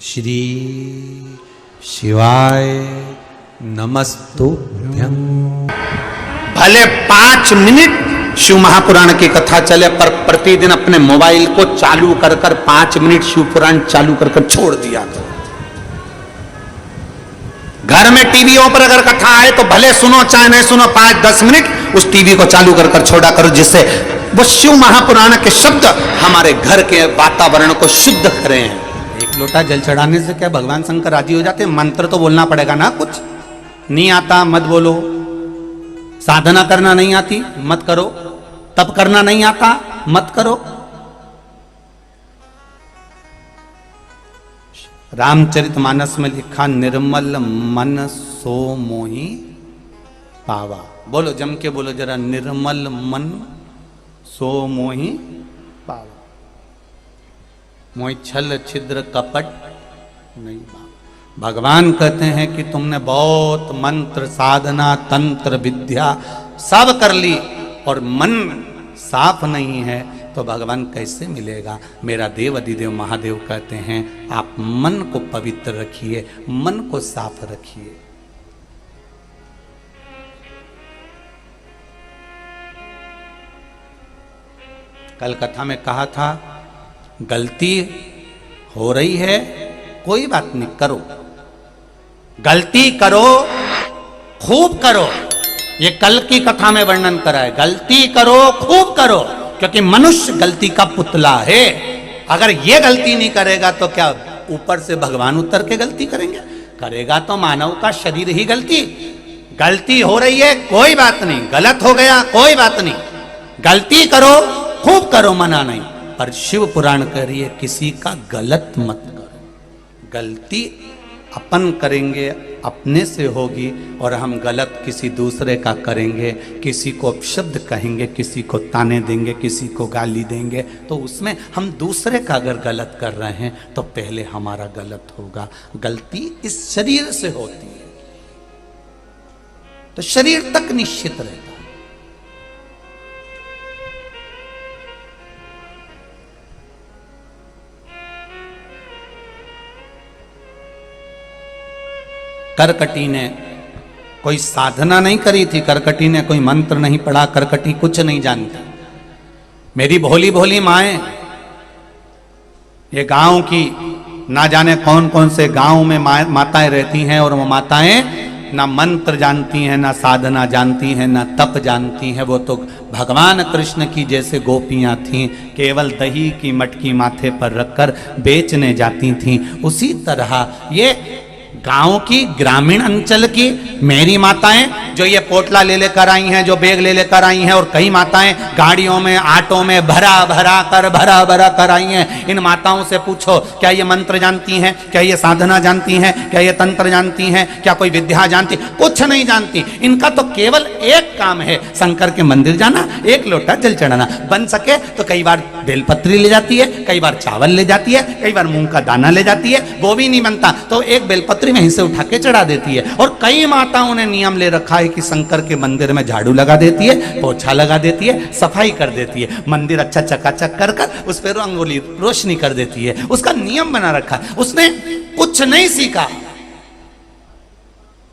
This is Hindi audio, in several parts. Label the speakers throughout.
Speaker 1: श्री शिवाय नमस्तुभ्यं।
Speaker 2: भले 5 मिनट शिव महापुराण की कथा चले, पर प्रतिदिन अपने मोबाइल को चालू कर 5 मिनट शिव पुराण चालू कर छोड़ दिया करो। घर में टीवीओं पर अगर कथा आए तो भले सुनो चाहे नहीं सुनो, 5-10 मिनट उस टीवी को चालू कर छोड़ा करो, जिससे वो शिव महापुराण के शब्द हमारे घर के वातावरण को शुद्ध करें। एक लोटा जल चढ़ाने से क्या भगवान शंकर राजी हो जाते? मंत्र तो बोलना पड़ेगा ना। कुछ नहीं आता मत बोलो, साधना करना नहीं आती मत करो, तप करना नहीं आता मत करो। रामचरितमानस में लिखा, निर्मल मन सो मोहि पावा। बोलो जम के बोलो जरा, निर्मल मन सो मोहि पावा। मोहि छल छिद्र कपट नहीं पावा। भगवान कहते हैं कि तुमने बहुत मंत्र साधना तंत्र विद्या सब कर ली और मन साफ नहीं है तो भगवान कैसे मिलेगा? मेरा देव अधिदेव महादेव कहते हैं आप मन को पवित्र रखिए, मन को साफ रखिए। कल कथा में कहा था, गलती हो रही है कोई बात नहीं, करो, गलती करो, खूब करो। ये कल की कथा में वर्णन करा है, गलती करो खूब करो, क्योंकि मनुष्य गलती का पुतला है। अगर ये गलती नहीं करेगा तो क्या ऊपर से भगवान उतर के गलती करेंगे? करेगा तो मानव का शरीर ही गलती। गलती हो रही है कोई बात नहीं, गलत हो गया कोई बात नहीं, गलती करो खूब करो, मना नहीं। पर शिव पुराण कह रही है किसी का गलत मत करो। गलती अपन करेंगे अपने से होगी, और हम गलत किसी दूसरे का करेंगे, किसी को अपशब्द कहेंगे, किसी को ताने देंगे, किसी को गाली देंगे, तो उसमें हम दूसरे का अगर गलत कर रहे हैं तो पहले हमारा गलत होगा। गलती इस शरीर से होती है तो शरीर तक निश्चित रहता है। करकटी ने कोई साधना नहीं करी थी, करकटी ने कोई मंत्र नहीं पढ़ा, करकटी कुछ नहीं जानती। मेरी भोली भोली माएं, ये गांव की ना जाने कौन कौन से गांव में माताएं रहती हैं, और वो माताएं ना मंत्र जानती हैं, ना साधना जानती हैं, ना तप जानती हैं। वो तो भगवान कृष्ण की जैसे गोपियां थीं, केवल दही की मटकी माथे पर रखकर बेचने जाती थीं। उसी तरह ये गांव की, ग्रामीण अंचल की मेरी माताएं जो ये पोटला ले लेकर आई हैं, जो बैग ले लेकर आई हैं, और कई माताएं गाड़ियों में आटों में भरा भरा कर आई हैं। इन माताओं से पूछो क्या ये मंत्र जानती हैं, क्या ये साधना जानती हैं, क्या ये तंत्र जानती हैं, क्या कोई विद्या जानती? कुछ नहीं जानती। इनका तो केवल एक काम है, शंकर के मंदिर जाना, एक लोटा जल चढ़ाना। बन सके तो कई बार बेलपत्री ले जाती है, कई बार चावल ले जाती है, कई बार मूंग का दाना ले जाती है। वो भी नहीं बनता तो एक बेलपत्री वहीं से उठा के चढ़ा देती है। और कई माताओं ने नियम ले रखा है कि शंकर के मंदिर में झाड़ू लगा देती है, पोछा लगा देती है, सफाई कर देती है, मंदिर अच्छा चकाचक कर उस पर रंगोली रोशनी कर देती है। उसका नियम बना रखा है। उसने कुछ नहीं सीखा,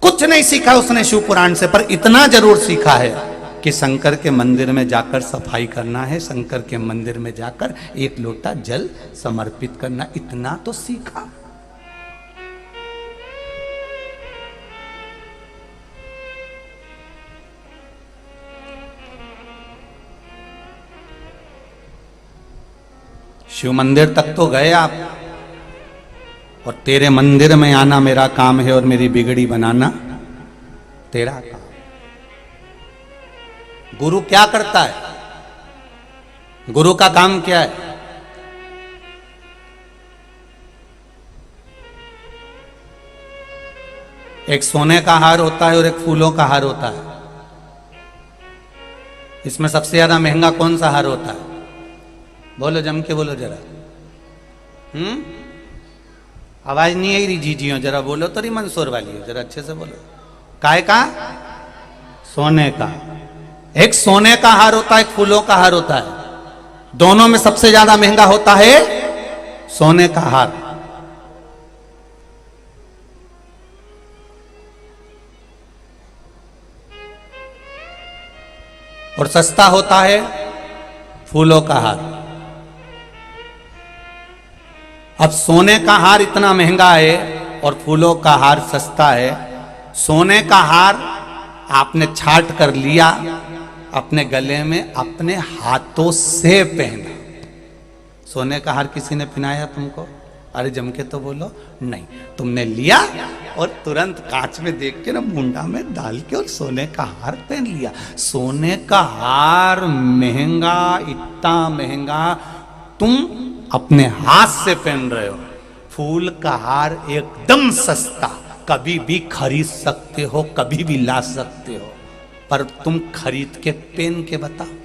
Speaker 2: कुछ नहीं सीखा उसने शिव पुराण से, पर इतना जरूर सीखा है कि शंकर के मंदिर में जाकर सफाई करना है, शंकर के मंदिर में जाकर एक लोटा जल समर्पित करना, इतना तो सीखा। शिव मंदिर तक तो गए आप, और तेरे मंदिर में आना मेरा काम है और मेरी बिगड़ी बनाना तेरा काम। गुरु क्या करता है? गुरु का काम क्या है? एक सोने का हार होता है और एक फूलों का हार होता है। इसमें सबसे ज्यादा महंगा कौन सा हार होता है? बोलो जम के बोलो जरा। आवाज नहीं आई रही जीजियों, जरा बोलो तो मंसूर वाली हो, जरा अच्छे से बोलो। काय का? सोने का। एक सोने का हार होता है, एक फूलों का हार होता है। दोनों में सबसे ज्यादा महंगा होता है सोने का हार। और सस्ता होता है फूलों का हार। अब सोने का हार इतना महंगा है और फूलों का हार सस्ता है। सोने का हार आपने छाट कर लिया, अपने गले में अपने हाथों से पहना। सोने का हार किसी ने पहनाया तुमको? अरे जम के तो बोलो, नहीं। तुमने लिया और तुरंत कांच में देख के ना मुंडा में डाल के और सोने का हार पहन लिया। सोने का हार महंगा, इतना महंगा, तुम अपने हाथ से पहन रहे हो। फूल का हार एकदम सस्ता, कभी भी खरीद सकते हो, कभी भी ला सकते हो, पर तुम खरीद के पहन के बताओ।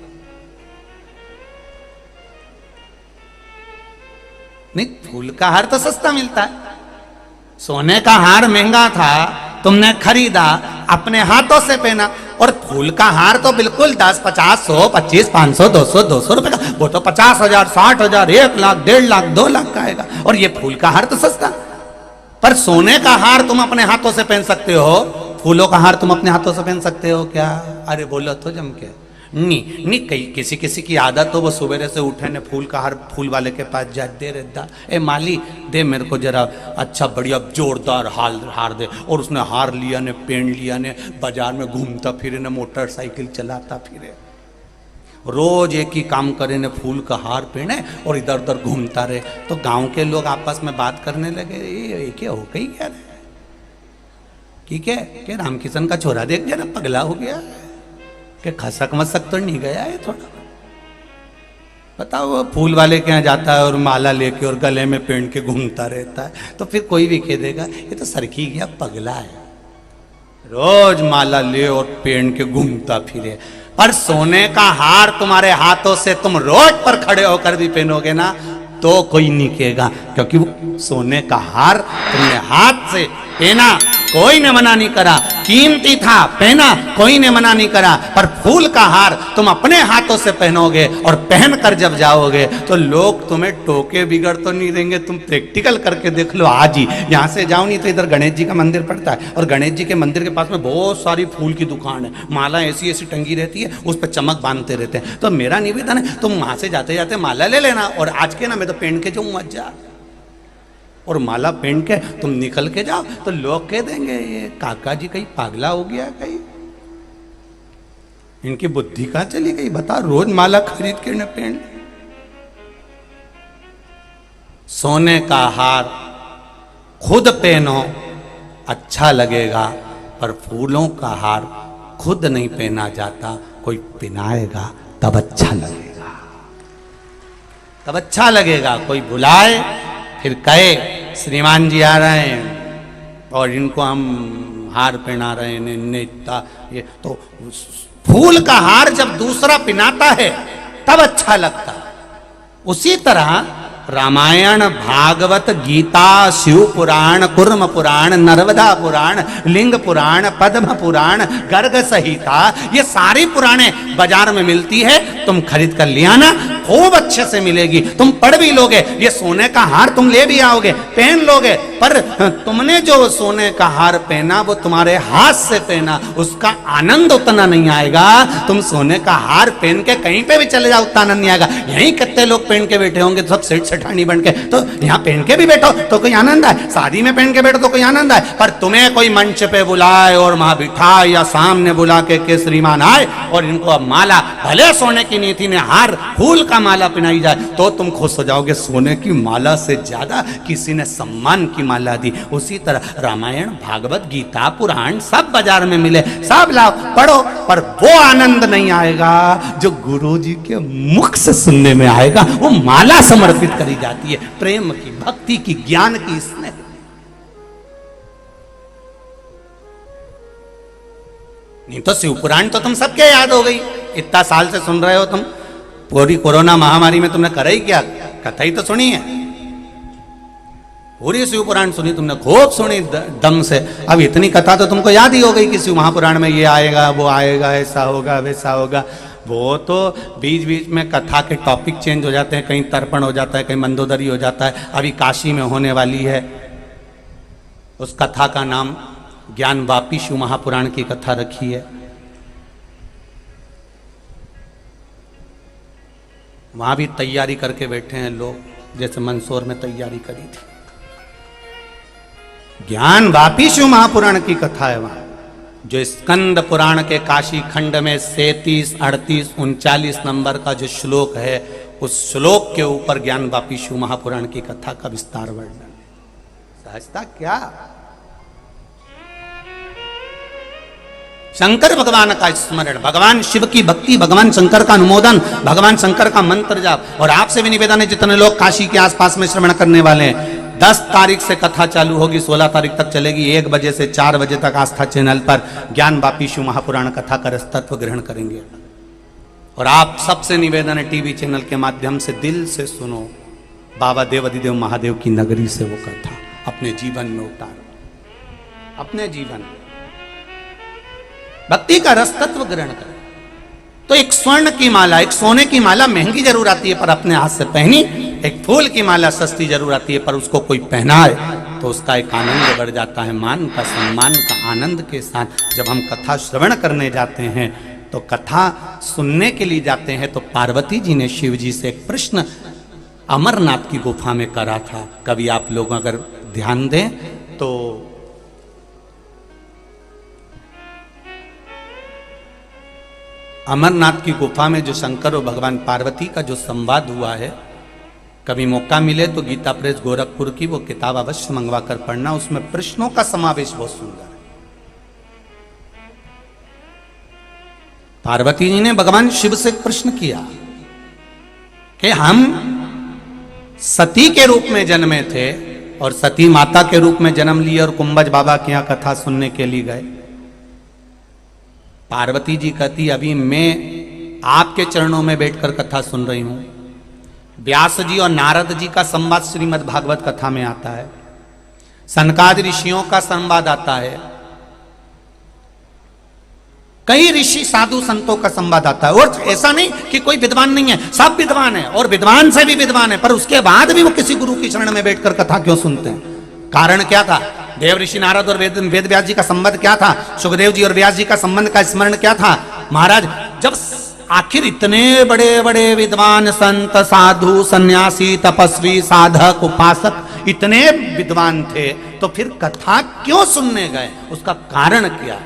Speaker 2: नहीं, फूल का हार तो सस्ता मिलता है। सोने का हार महंगा था, तुमने खरीदा, अपने हाथों से पहना। और फूल का हार तो बिल्कुल 10, 50, 100, 25, 500, 200, 200 रुपए का, वो तो 50,000, 60,000, 1 लाख, 1.5 लाख, 2 लाख का आएगा। और ये फूल का हार तो सस्ता। पर सोने का हार तुम अपने हाथों से पहन सकते हो, फूलों का हार तुम अपने हाथों से पहन सकते हो क्या? अरे बोलो तो जम के। नहीं, कई किसी किसी की आदत हो, वो सुबेरे से उठे ने फूल का हार फूल वाले के पास जा, दे रे दा, ए माली दे मेरे को जरा अच्छा बढ़िया जोरदार हार दे। और उसने हार लिया ने, पहन लिया ने, बाजार में घूमता फिरे ने, मोटरसाइकिल चलाता फिरे, रोज एक ही काम करे ने, फूल का हार पहने और इधर उधर घूमता रहे। तो गांव के लोग आपस में बात करने लगे, ये क्या हो गई क्या रे? ठीक है कि रामकिशन का छोरा देख जरा पगला हो गया, कि खसक मसक तो नहीं गया है थोड़ा? बताओ, वो फूल वाले के यहाँ जाता है और माला लेके और गले में पहन के घूमता रहता है, तो फिर कोई भी कह देगा ये तो सरखी गया, पगला है, रोज माला ले और पहन के घूमता फिरे। पर सोने का हार तुम्हारे हाथों से तुम रोड पर खड़े होकर भी पहनोगे ना, तो कोई नहीं कहेगा, क्योंकि वो सोने का हार तुमने हाथ से पहना, कोई ने मना नहीं करा, कीमती था, पहना, कोई ने मना नहीं करा। पर फूल का हार तुम अपने हाथों से पहनोगे और पहन कर जब जाओगे तो लोग तुम्हें टोके बिगड़ तो नहीं देंगे। तुम प्रैक्टिकल करके देख लो आज ही। यहाँ से जाओ, नहीं तो इधर गणेश जी का मंदिर पड़ता है और गणेश जी के मंदिर के पास में बहुत सारी फूल की दुकान है, माला ऐसी ऐसी टंगी रहती है, उस पर चमक बांधते रहते हैं। तो मेरा निवेदन है, तुम वहां से जाते जाते माला ले लेना, और आज के ना मैं तो पहन के जाऊँ मत जा, और माला पहन के तुम निकल के जाओ, तो लोग कह देंगे ये काका जी कहीं पागला हो गया, कहीं इनकी बुद्धि कहाँ चली गई? बता, रोज माला खरीद के न पहन। सोने का हार खुद पहनो, अच्छा लगेगा, पर फूलों का हार खुद नहीं पहना जाता, कोई पहनाएगा तब अच्छा लगेगा, तब अच्छा लगेगा। कोई बुलाए फिर कहे श्रीमान जी आ रहे हैं और इनको हम हार पहना रहे हैं, ये तो फूल का हार जब दूसरा पहनाता है तब अच्छा लगता है। उसी तरह रामायण, भागवत, गीता, शिव पुराण, कुर्म पुराण, नर्मदा पुराण, लिंग पुराण, पद्म पुराण, गर्ग संहिता, ये सारी पुराणे बाजार में मिलती है, तुम खरीद कर ले आना, खूब अच्छे से मिलेगी, तुम पढ़ भी लोगे। ये सोने का हार तुम ले भी आओगे, पहन लोगे, पर तुमने जो सोने का हार पहना वो तुम्हारे हाथ से पहना, उसका आनंद उतना नहीं आएगा। तुम सोने का हार पहन के कहीं पे भी चले जाओ, उतना आनंद नहीं आएगा। यहीं कितने लोग पहन के बैठे होंगे, सब सेठ सेठानी बन के, तो यहाँ पहन के भी बैठो तो कोई आनंद आए, शादी में पहन के बैठो तो कोई आनंद आए, पर तुम्हें कोई मंच पे बुलाए और वहां बिठाए या सामने बुला के श्रीमान आए और इनको अब माला, भले सोने की नहीं थी ने हार फूल का माला पहनाई जाए, तो तुम खुश हो जाओगे। सोने की माला से ज्यादा किसी ने सम्मान की माला दी। उसी तरह रामायण, भागवत, गीता, पुराण सब बाजार में मिले, सब लाओ, पढ़ो, पर वो आनंद नहीं आएगा जो गुरु जी के मुख से सुनने में आएगा। वो माला समर्पित करी जाती है, प्रेम की, भक्ति की, ज्ञान की, स्नेह। नहीं तो शिव पुराण तो तुम सबके याद हो गई, इतना साल से सुन रहे हो तुम, पूरी कोरोना महामारी में तुमने करा ही क्या, कथा ही तो सुनी है, पूरी शिव पुराण सुनी तुमने, खूब सुनी दम से। अब इतनी कथा तो तुमको याद ही हो गई कि शिव महापुराण में ये आएगा, वो आएगा, ऐसा होगा, वैसा होगा। वो तो बीच बीच में कथा के टॉपिक चेंज हो जाते हैं, कहीं तर्पण हो जाता है, कहीं मंदोदरी हो जाता है। अभी काशी में होने वाली है, उस कथा का नाम ज्ञान वापी शिव महापुराण की कथा रखी है। वहां भी तैयारी करके बैठे हैं लोग, जैसे मंदसौर में तैयारी करी थी। ज्ञान वापी शिव महापुराण की कथा है वहां, जो स्कंद पुराण के काशी खंड में 37, 38, 39 नंबर का जो श्लोक है, उस श्लोक के ऊपर ज्ञान वापी शिव महापुराण की कथा का विस्तार वर्णन। सहजता क्या, शंकर भगवान का स्मरण, भगवान शिव की भक्ति, भगवान शंकर का अनुमोदन, भगवान शंकर का मंत्र जाप। और आपसे भी निवेदन है, जितने लोग काशी के आसपास में श्रवण करने वाले हैं, 10 तारीख से कथा चालू होगी, 16 तारीख तक चलेगी। 1 बजे से 4 बजे तक आस्था चैनल पर ज्ञान वापी शिव महापुराण कथा का रसतत्व ग्रहण करेंगे। और आप सबसे निवेदन है, टीवी चैनल के माध्यम से दिल से सुनो, बाबा देवाधिदेव महादेव की नगरी से वो कथा अपने जीवन में उतारो, अपने जीवन में भक्ति का रस तत्व ग्रहण करें। तो एक स्वर्ण की माला, एक सोने की माला महंगी जरूर आती है, पर अपने हाथ से पहनी। एक फूल की माला सस्ती जरूर आती है, पर उसको कोई पहनाए तो उसका एक आनंद बढ़ जाता है, मान का, सम्मान का, आनंद के साथ। जब हम कथा श्रवण करने जाते हैं, तो कथा सुनने के लिए जाते हैं, तो पार्वती जी ने शिव जी से एक प्रश्न अमरनाथ की गुफा में करा था। कभी आप लोग अगर ध्यान दें तो अमरनाथ की गुफा में जो शंकर और भगवान पार्वती का जो संवाद हुआ है, कभी मौका मिले तो गीता प्रेस गोरखपुर की वो किताब अवश्य मंगवा कर पढ़ना। उसमें प्रश्नों का समावेश बहुत सुंदर है। पार्वती जी ने भगवान शिव से प्रश्न किया कि हम सती के रूप में जन्मे थे और सती माता के रूप में जन्म लिए और कुंभज बाबा के यहां कथा सुनने के लिए गए। पार्वती जी कहती, अभी मैं आपके चरणों में बैठकर कथा सुन रही हूं। व्यास जी और नारद जी का संवाद श्रीमद् भागवत कथा में आता है, सनकादि ऋषियों का संवाद आता है, कई ऋषि साधु संतों का संवाद आता है। और ऐसा नहीं कि कोई विद्वान नहीं है, सब विद्वान है और विद्वान से भी विद्वान है, पर उसके बाद भी वो किसी गुरु की शरण में बैठकर कथा क्यों सुनते हैं? कारण क्या था? देव ऋषि नारद और वेद व्यास जी का संबंध क्या था? सुखदेव जी और व्यास जी का संबंध का स्मरण क्या था? महाराज, जब आखिर इतने बड़े बड़े विद्वान संत साधु सन्यासी तपस्वी साधक उपासक इतने विद्वान थे, तो फिर कथा क्यों सुनने गए? उसका कारण क्या?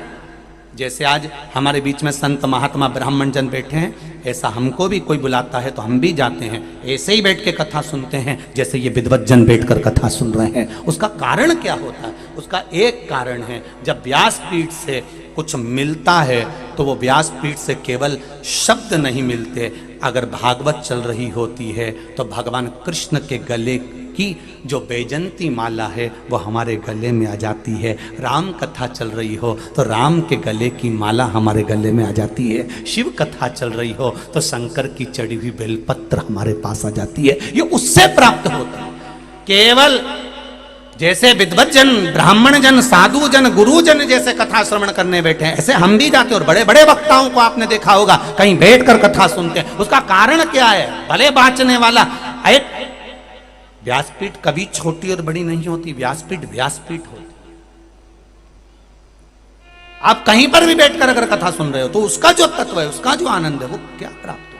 Speaker 2: जैसे आज हमारे बीच में संत महात्मा ब्राह्मण जन बैठे हैं, ऐसा हमको भी कोई बुलाता है तो हम भी जाते हैं, ऐसे ही बैठ के कथा सुनते हैं जैसे ये विद्वत जन बैठकर कथा सुन रहे हैं। उसका कारण क्या होता है? उसका एक कारण है, जब व्यासपीठ से कुछ मिलता है तो वो व्यासपीठ से केवल शब्द नहीं मिलते। अगर भागवत चल रही होती है तो भगवान कृष्ण के गले की जो बैजंती माला है वो हमारे गले में आ जाती है। राम कथा चल रही हो तो राम के गले की माला हमारे गले में आ जाती है। शिव कथा चल रही हो तो शंकर की चढ़ी हुई बेलपत्र हमारे पास आ जाती है। ये उससे प्राप्त होता है। केवल जैसे विद्वत जन, ब्राह्मण जन, साधु जन, गुरु जन जैसे कथा श्रवण करने बैठे हैं, ऐसे हम भी जाते हैं। और बड़े बड़े वक्ताओं को आपने देखा होगा कहीं बैठकर कथा सुनते हैं। उसका कारण क्या है? भले बाँचने वाला एक व्यासपीठ कभी छोटी और बड़ी नहीं होती, व्यासपीठ व्यासपीठ होती। आप कहीं पर भी बैठकर अगर कथा सुन रहे हो तो उसका जो तत्व है, उसका जो आनंद है, वो क्या प्राप्त हो,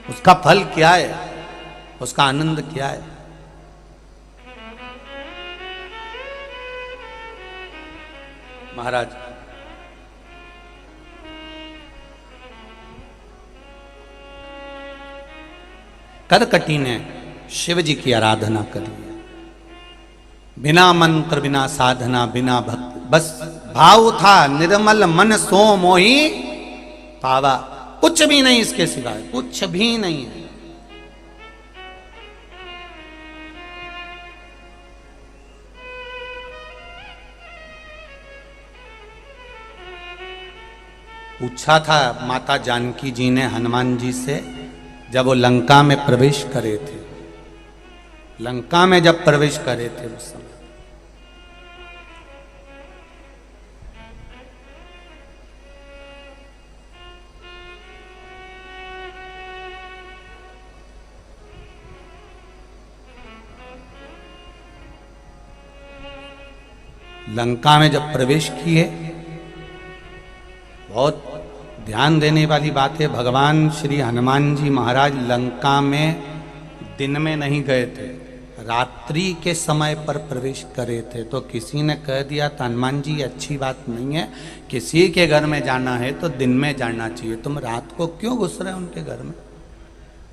Speaker 2: उसका फल क्या है, उसका आनंद क्या है? महाराज, करकटी ने शिव जी की आराधना करी, बिना मंत्र, बिना साधना, बिना भक्ति, बस भाव था निर्मल मन सो मोही पावा। कुछ भी नहीं इसके सिवाय, कुछ भी नहीं है। पूछा था माता जानकी जी ने हनुमान जी से, जब वो लंका में प्रवेश करे थे, लंका में जब प्रवेश करे थे उस समय लंका में जब प्रवेश किए, बहुत ध्यान देने वाली बात है, भगवान श्री हनुमान जी महाराज लंका में दिन में नहीं गए थे, रात्रि के समय पर प्रवेश करे थे। तो किसी ने कह दिया था हनुमान जी अच्छी बात नहीं है, किसी के घर में जाना है तो दिन में जाना चाहिए, तुम रात को क्यों घुस रहे हो उनके घर में,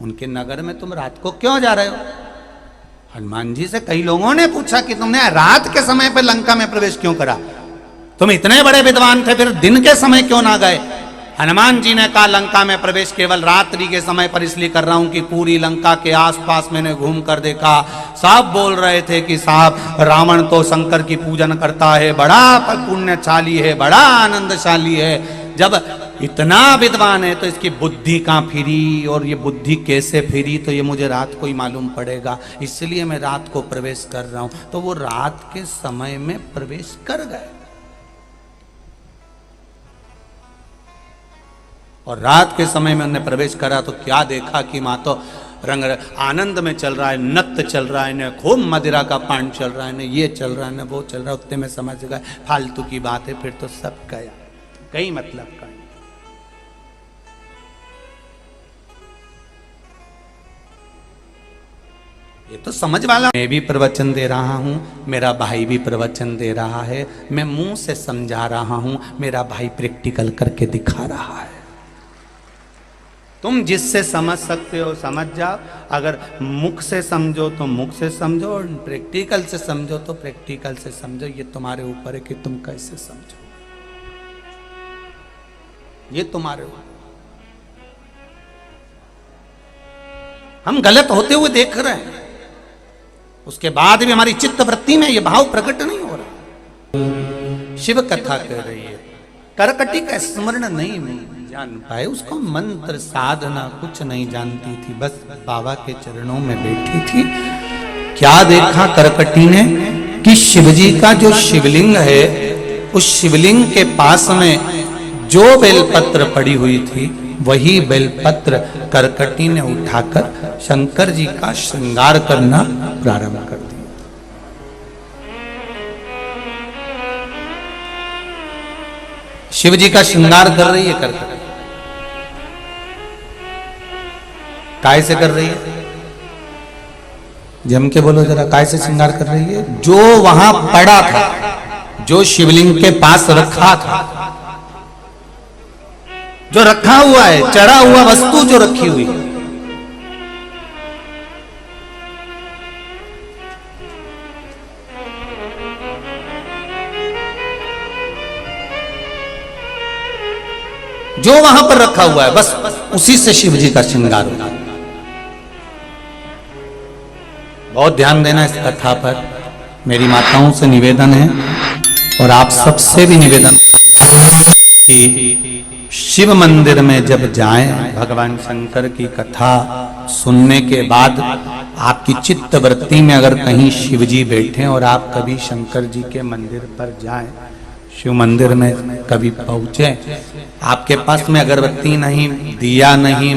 Speaker 2: उनके नगर में तुम रात को क्यों जा रहे हो। हनुमान जी से कई लोगों ने पूछा कि तुमने रात के समय पर लंका में प्रवेश क्यों करा, तुम इतने बड़े विद्वान थे, फिर दिन के समय क्यों ना गए। हनुमान जी ने कहा लंका में प्रवेश केवल रात्रि के समय पर इसलिए कर रहा हूं कि पूरी लंका के आसपास मैंने घूम कर देखा, सब बोल रहे थे कि साहब रावण तो शंकर की पूजन करता है, बड़ा पुण्यशाली है, बड़ा आनंदशाली है, जब इतना विद्वान है तो इसकी बुद्धि कहाँ फिरी, और ये बुद्धि कैसे फिरी तो ये मुझे रात को ही मालूम पड़ेगा, इसलिए मैं रात को प्रवेश कर रहा हूं। तो वो रात के समय में प्रवेश कर गए, और रात के समय में उन्हें प्रवेश करा तो क्या देखा कि माँ तो रंग आनंद में चल रहा है, नृत्य चल रहा है, ने खूब मदिरा का पान चल रहा है, ने ये चल रहा है, ने वो चल रहा है। उतने में समझ गए फालतू की बात है, फिर तो सब गया, कई मतलब का। ये तो समझ वाला, मैं भी प्रवचन दे रहा हूं, मेरा भाई भी प्रवचन दे रहा है, मैं मुंह से समझा रहा हूं, मेरा भाई प्रैक्टिकल करके दिखा रहा है। तुम जिससे समझ सकते हो समझ जाओ, अगर मुख से समझो तो मुख से समझो, और प्रैक्टिकल से समझो तो प्रैक्टिकल से समझो। ये तुम्हारे ऊपर है कि तुम कैसे समझो, ये तुम्हारे ऊपर। हम गलत होते हुए देख रहे हैं, उसके बाद भी हमारी चित्त वृत्ति में ये भाव प्रकट नहीं हो रहा। शिव कथा कह रही है, करकटी का स्मरण नहीं जान पाए, उसको मंत्र साधना कुछ नहीं जानती थी, बस बाबा के चरणों में बैठी थी। क्या देखा करकटी ने कि शिवजी का जो शिवलिंग है, उस शिवलिंग के पास में जो बेलपत्र पड़ी हुई थी, वही बेलपत्र करकटी ने उठाकर शंकर जी का श्रृंगार करना प्रारंभ कर दिया। शिव जी का श्रृंगार कर रही है करकटी। काय से कर रही है, जम के बोलो जरा, काय से श्रृंगार कर रही है? जो वहां पड़ा था, जो शिवलिंग के पास रखा था, जो रखा हुआ है, चढ़ा हुआ वस्तु जो रखी हुई है, जो वहां पर रखा हुआ है, बस उसी से शिव जी का श्रृंगार होगा। बहुत ध्यान देना इस कथा पर, मेरी माताओं से निवेदन है और आप सबसे भी निवेदन कि शिव मंदिर में जब जाएं, भगवान शंकर की कथा सुनने के बाद आपकी चित्त वृत्ति में अगर कहीं शिव जी बैठे और आप कभी शंकर जी के मंदिर पर जाएं, शिव मंदिर में कभी पहुंचे, आपके पास में अगरबत्ती नहीं, दिया नहीं,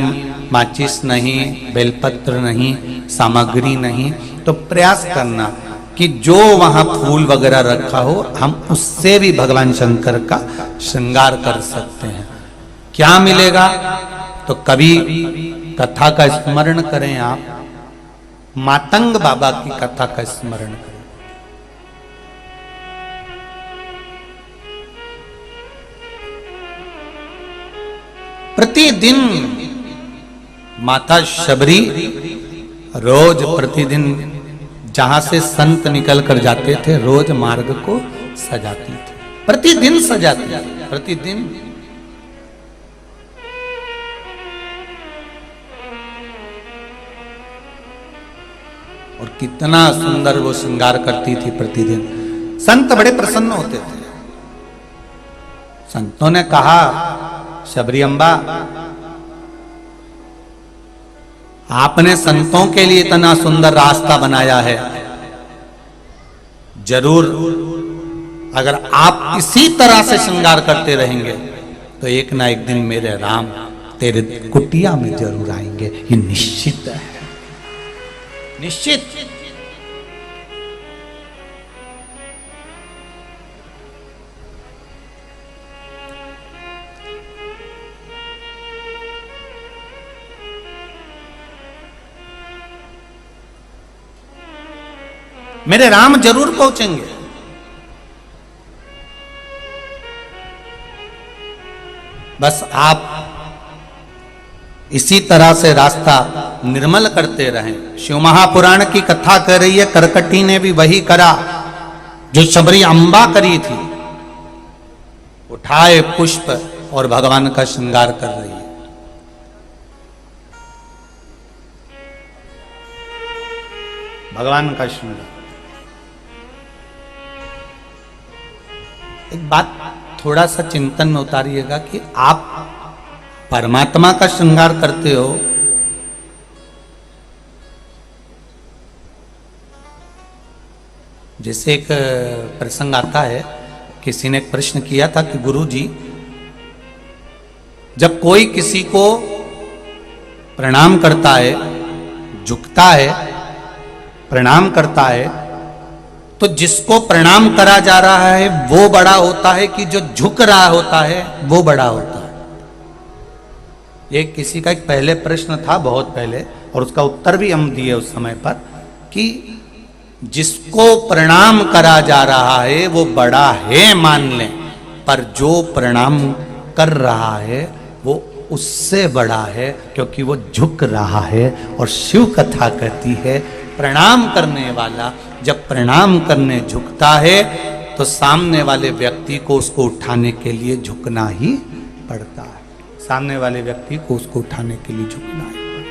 Speaker 2: माचिस नहीं, बेलपत्र नहीं, सामग्री नहीं, तो प्रयास करना कि जो वहां फूल वगैरह रखा हो, हम उससे भी भगवान शंकर का श्रृंगार कर सकते हैं। क्या मिलेगा? तो कभी कथा का स्मरण करें, आप मातंग बाबा की कथा का स्मरण करें। प्रतिदिन माता शबरी रोज प्रतिदिन जहां से संत निकल कर जाते थे, रोज मार्ग को सजाती थी, प्रतिदिन सजाती थी, प्रतिदिन। और कितना सुंदर वो श्रृंगार करती थी प्रतिदिन। संत बड़े प्रसन्न होते थे। संतों ने कहा, शबरी अम्बा, आपने संतों के लिए इतना सुंदर रास्ता बनाया है, जरूर अगर आप इसी तरह से श्रृंगार करते रहेंगे तो एक ना एक दिन मेरे राम तेरे कुटिया में जरूर आएंगे, ये निश्चित है, निश्चित। मेरे राम जरूर पहुंचेंगे। बस आप इसी तरह से रास्ता निर्मल करते रहें। शिव महापुराण की कथा कह रही है, करकटी ने भी वही करा जो शबरी अंबा करी थी, उठाए पुष्प और भगवान का श्रृंगार कर रही है। भगवान का श्रृंगार। एक बात थोड़ा सा चिंतन में उतारिएगा कि आप परमात्मा का श्रृंगार करते हो, जैसे एक प्रसंग आता है, किसी ने एक प्रश्न किया था कि गुरु जी, जब कोई किसी को प्रणाम करता है, झुकता है, प्रणाम करता है, तो जिसको प्रणाम करा जा रहा है वो बड़ा होता है कि जो झुक रहा होता है वो बड़ा होता है? ये किसी का एक पहले प्रश्न था, बहुत पहले, और उसका उत्तर भी हम दिए उस समय पर कि जिसको प्रणाम करा जा रहा है वो बड़ा है मान लें, पर जो प्रणाम कर रहा है वो उससे बड़ा है, क्योंकि वो झुक रहा है। और शिव कथा कहती है, प्रणाम करने वाला जब प्रणाम करने झुकता है तो सामने वाले व्यक्ति को उसको उठाने के लिए झुकना ही पड़ता है। सामने वाले व्यक्ति को उसको उठाने के लिए झुकना ही पड़ता है।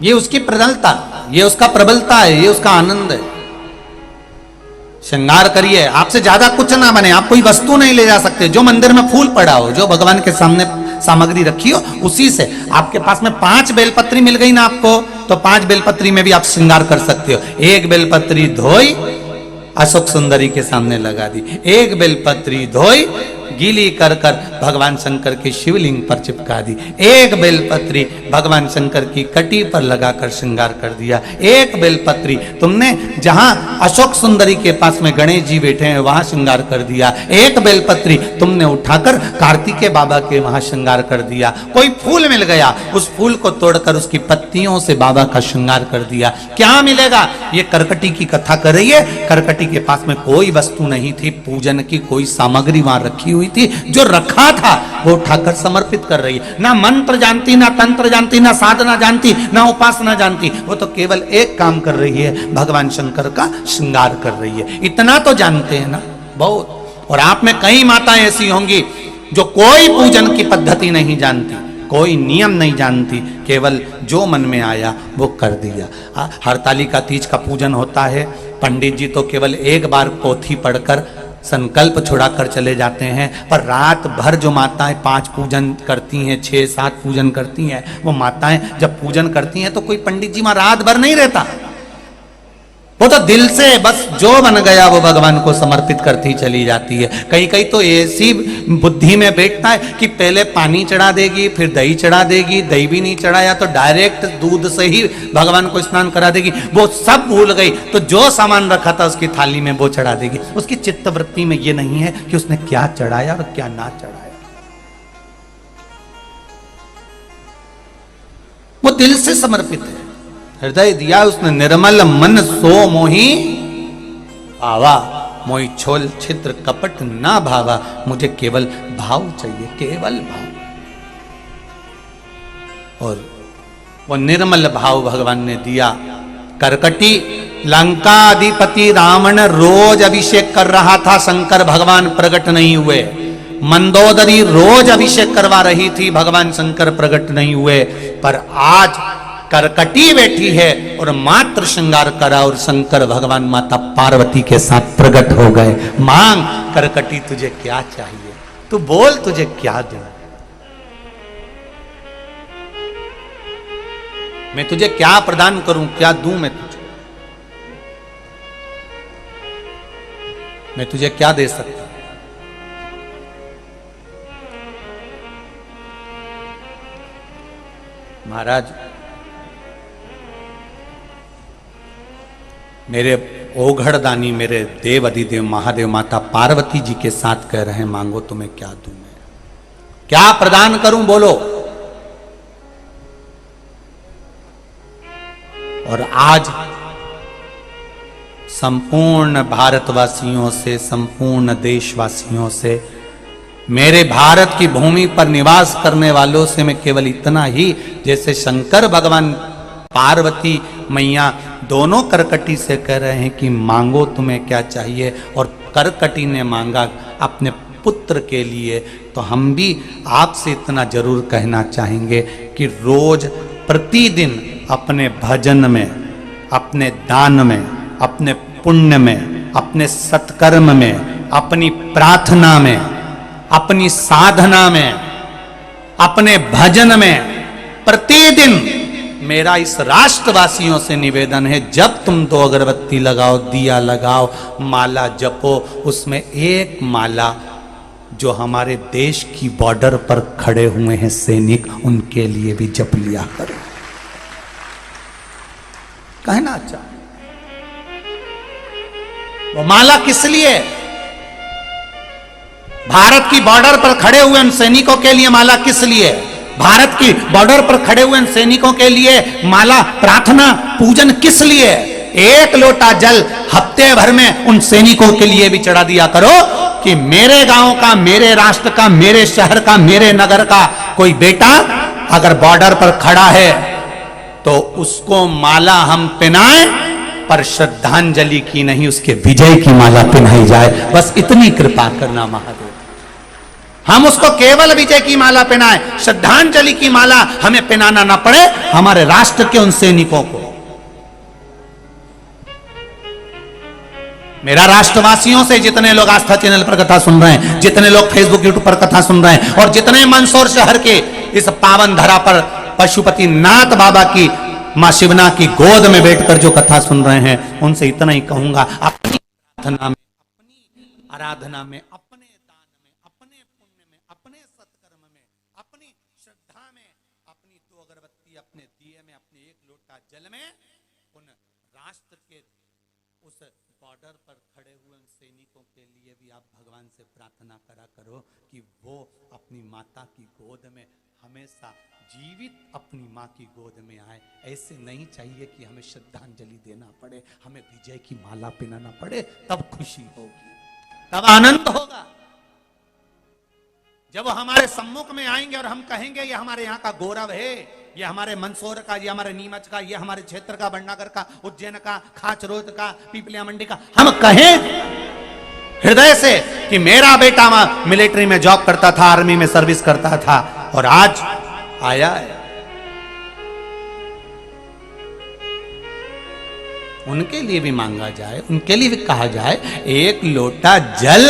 Speaker 2: ये उसकी प्रबलता, ये उसका प्रबलता है, ये उसका आनंद है। श्रृंगार करिए, आपसे ज्यादा कुछ ना बने, आप कोई वस्तु नहीं ले जा सकते। जो मंदिर में फूल पड़ा हो, जो भगवान के सामने सामग्री रखी हो, उसी से। आपके पास में 5 बेलपत्री मिल गई ना आपको, तो 5 बेलपत्री में भी आप श्रृंगार कर सकते हो। एक बेलपत्री धोई अशोक सुंदरी के सामने लगा दी, एक बेलपत्री धोई गीली कर कर भगवान शंकर के शिवलिंग पर चिपका दी, एक बेलपत्री भगवान शंकर की कटी पर लगाकर श्रृंगार कर दिया, एक बेलपत्री तुमने जहां अशोक सुंदरी के पास में गणेश जी बैठे हैं वहां श्रृंगार कर दिया, एक बेलपत्री तुमने उठाकर कार्तिकेय बाबा के वहां श्रृंगार कर दिया। कोई फूल मिल गया, उस फूल को तोड़कर उसकी पत्तियों से बाबा का श्रृंगार कर दिया। क्या मिलेगा? ये करकटी की कथा कर रही है। करकटी के पास में कोई वस्तु नहीं थी, पूजन की कोई सामग्री वहां रखी हुई थी, जो रखा था वो उठाकर समर्पित कर रही है। ना मंत्र जानती, ना तंत्र जानती, ना साधना जानती, ना उपासना जानती, वो तो केवल एक काम कर रही है, भगवान शंकर का श्रृंगार कर रही है। इतना तो जानते हैं ना, बहुत। और आप में कई माताएं ऐसी होंगी जो कोई पूजन की पद्धति नहीं जानती, कोई नियम नहीं जानती, केवल जो मन में आया वो कर दिया। हरतालिका तीज का पूजन होता है, पंडित जी तो केवल एक बार पोथी पढ़कर संकल्प छुड़ाकर चले जाते हैं, पर रात भर जो माताएं 5 पूजन करती हैं, 6-7 पूजन करती हैं, वो माताएं जब पूजन करती हैं तो कोई पंडित जी वहां रात भर नहीं रहता, वो तो दिल से बस जो बन गया वो भगवान को समर्पित करती चली जाती है। कहीं कहीं तो ऐसी बुद्धि में बैठता है कि पहले पानी चढ़ा देगी, फिर दही चढ़ा देगी, दही भी नहीं चढ़ाया तो डायरेक्ट दूध से ही भगवान को स्नान करा देगी। वो सब भूल गई तो जो सामान रखा था उसकी थाली में वो चढ़ा देगी। उसकी चित्तवृत्ति में ये नहीं है कि उसने क्या चढ़ाया और क्या ना चढ़ाया, वो दिल से समर्पित है। हृदय दिया उसने, निर्मल मन सो मोही भावा, मोही छोल छिद्र कपट ना भावा। मुझे केवल भाव चाहिए, केवल भाव। और वो निर्मल भाव भगवान ने दिया। करकटी लंका अधिपति रावण रोज अभिषेक कर रहा था, शंकर भगवान प्रकट नहीं हुए। मंदोदरी रोज अभिषेक करवा रही थी, भगवान शंकर प्रकट नहीं हुए। पर आज करकटी बैठी है और मात्र श्रृंगार करा और शंकर भगवान माता पार्वती के साथ प्रकट हो गए। मांग करकटी, तुझे क्या चाहिए? तू बोल, तुझे क्या दूं? मैं तुझे क्या प्रदान करूं, क्या दूं मैं तुझे? मैं तुझे क्या दे सकता? महाराज, मेरे ओघड़दानी, मेरे देव अधिदेव महादेव माता पार्वती जी के साथ कह रहे हैं, मांगो तुम्हें क्या दूं मैं? क्या प्रदान करूं, बोलो। और आज संपूर्ण भारतवासियों से, संपूर्ण देशवासियों से, मेरे भारत की भूमि पर निवास करने वालों से मैं केवल इतना ही, जैसे शंकर भगवान पार्वती मैया दोनों करकटी से कह रहे हैं कि मांगो तुम्हें क्या चाहिए, और करकटी ने मांगा अपने पुत्र के लिए, तो हम भी आपसे इतना जरूर कहना चाहेंगे कि रोज प्रतिदिन अपने भजन में, अपने दान में, अपने पुण्य में, अपने सत्कर्म में, अपनी प्रार्थना में, अपनी साधना में, अपने भजन में, प्रतिदिन मेरा इस राष्ट्रवासियों से निवेदन है, जब तुम 2 अगरबत्ती लगाओ, दिया लगाओ, माला जपो, उसमें एक माला जो हमारे देश की बॉर्डर पर खड़े हुए हैं सैनिक, उनके लिए भी जप लिया करो। कहना अच्छा, वो माला किस लिए? भारत की बॉर्डर पर खड़े हुए उन सैनिकों के लिए माला किस लिए? भारत की बॉर्डर पर खड़े हुए उन सैनिकों के लिए माला, प्रार्थना, पूजन किस लिए? एक लोटा जल हफ्ते भर में उन सैनिकों के लिए भी चढ़ा दिया करो कि मेरे गांव का, मेरे राष्ट्र का, मेरे शहर का, मेरे नगर का कोई बेटा अगर बॉर्डर पर खड़ा है तो उसको माला हम पहनाएं, पर श्रद्धांजलि की नहीं, उसके विजय की माला पहनाई जाए। बस इतनी कृपा करना महादेव। हम उसको केवल विजय की माला पहनाएं, श्रद्धांजलि की माला हमें पहनाना ना पड़े हमारे राष्ट्र के उन सैनिकों को। मेरा राष्ट्रवासियों से, जितने लोग आस्था चैनल पर कथा सुन रहे हैं, जितने लोग फेसबुक यूट्यूब पर कथा सुन रहे हैं, और जितने मंदसौर शहर के इस पावन धरा पर पशुपति नाथ बाबा की, मां शिवना की गोद में बैठकर जो कथा सुन रहे हैं, उनसे इतना ही कहूंगा, अपनी प्रार्थना में, अपनी आराधना में, अपने दान में, अपने पुण्य में, अपने सत्कर्म में, अपनी श्रद्धा में, अपनी 2 अगरबत्ती, अपने दिए में, अपने 1 लोटा जल में उन राष्ट्र के उस बॉर्डर पर खड़े हुए उन सैनिकों के लिए भी आप भगवान से प्रार्थना करा करो कि वो अपनी माता की गोद में हमेशा जीवित अपनी माँ की गोद में आए। ऐसे नहीं चाहिए कि हमें श्रद्धांजलि देना पड़े, हमें विजय की माला पहनाना पड़े, तब खुशी होगी, तब आनंद होगा। जब वो हमारे सम्मुख में आएंगे और हम कहेंगे ये हमारे यहाँ का गौरव है, ये हमारे मंदसौर का, ये हमारे नीमच का, ये हमारे क्षेत्र का, बंडागर का, उज्जैन का, खाचरोद का, पीपलिया मंडी का, हम कहें हृदय से कि मेरा बेटा मिलिट्री में जॉब करता था, आर्मी में सर्विस करता था और आज आया है। उनके लिए भी मांगा जाए, उनके लिए भी कहा जाए, 1 लोटा जल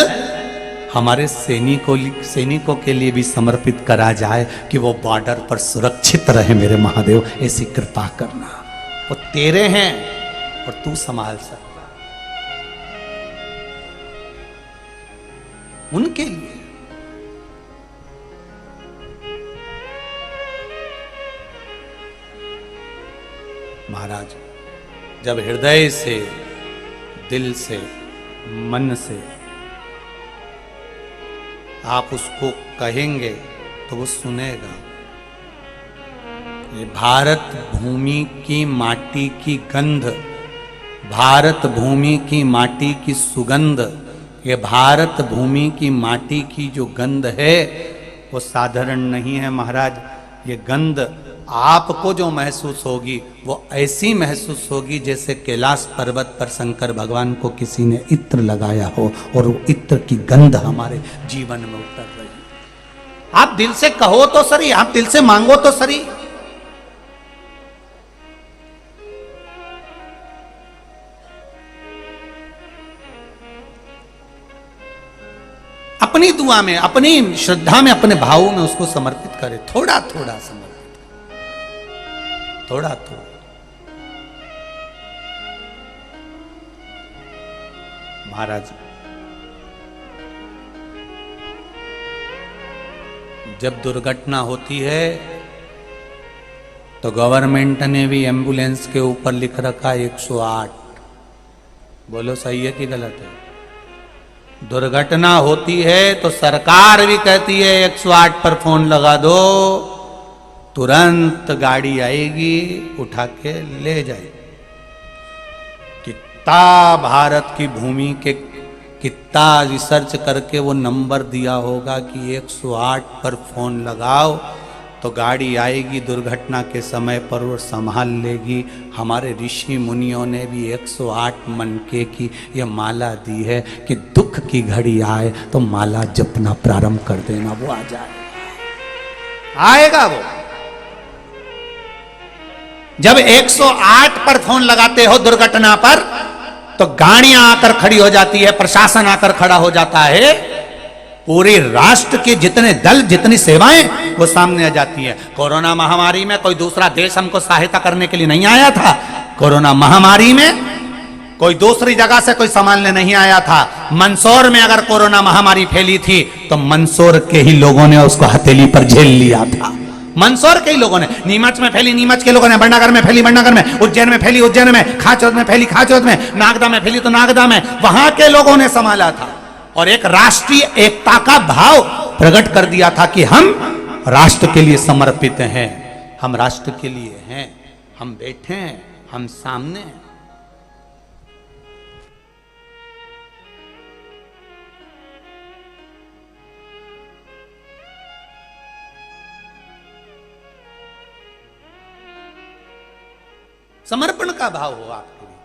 Speaker 2: हमारे सैनिकों के लिए भी समर्पित करा जाए कि वो बॉर्डर पर सुरक्षित रहे। मेरे महादेव, ऐसी कृपा करना, वो तेरे हैं और तू संभाल सकता, उनके लिए। महाराज, जब हृदय से, दिल से, मन से आप उसको कहेंगे तो वो सुनेगा। ये भारत भूमि की माटी की गंध, भारत भूमि की माटी की सुगंध, ये भारत भूमि की माटी की जो गंध है वो साधारण नहीं है महाराज। ये गंध आपको जो महसूस होगी वो ऐसी महसूस होगी जैसे कैलाश पर्वत पर शंकर भगवान को किसी ने इत्र लगाया हो और वो इत्र की गंध हमारे जीवन में उतर रही है। आप दिल से कहो तो सही, आप दिल से मांगो तो सही। अपनी दुआ में, अपनी श्रद्धा में, अपने भावों में उसको समर्पित करें। थोड़ा थोड़ा समर्पित, थोड़ा थोड़ा। महाराज, जब दुर्घटना होती है तो गवर्नमेंट ने भी एम्बुलेंस के ऊपर लिख रखा 108। बोलो सही है कि गलत है? दुर्घटना होती है तो सरकार भी कहती है 108 पर फोन लगा दो, तुरंत गाड़ी आएगी, उठा के ले जाएगी। कितना भारत की भूमि के कितना रिसर्च करके वो नंबर दिया होगा कि 108 पर फोन लगाओ तो गाड़ी आएगी, दुर्घटना के समय पर वो संभाल लेगी। हमारे ऋषि मुनियों ने भी 108 मनके की ये माला दी है कि दुख की घड़ी आए तो माला जपना प्रारंभ कर देना, वो आ जाएगा, आएगा वो। जब 108 पर फोन लगाते हो दुर्घटना पर तो गाड़ियां आकर खड़ी हो जाती है, प्रशासन आकर खड़ा हो जाता है, पूरे राष्ट्र के जितने दल जितनी सेवाएं वो सामने आ जाती है। कोरोना महामारी में कोई दूसरा देश हमको सहायता करने के लिए नहीं आया था। कोरोना महामारी में कोई दूसरी जगह से कोई संभालने नहीं आया था। मंदसौर में अगर कोरोना महामारी फैली थी तो मंदसौर के ही लोगों ने उसको हथेली पर झेल लिया था। मंदसौर के ही लोगों ने, नीमच में फैली नीमच के लोगों ने, बड़नगर में फैली बड़नगर में, उज्जैन में फैली उज्जैन में, खाचौद में फैली खाचौद में, नागदा में फैली तो नागदा में, वहां के लोगों ने संभाला था और एक राष्ट्रीय एकता का भाव प्रकट कर दिया था कि हम राष्ट्र के लिए समर्पित हैं, हम राष्ट्र के लिए हैं, हम बैठे हैं, हम सामने हैं। समर्पण का भाव हो आपके लिए।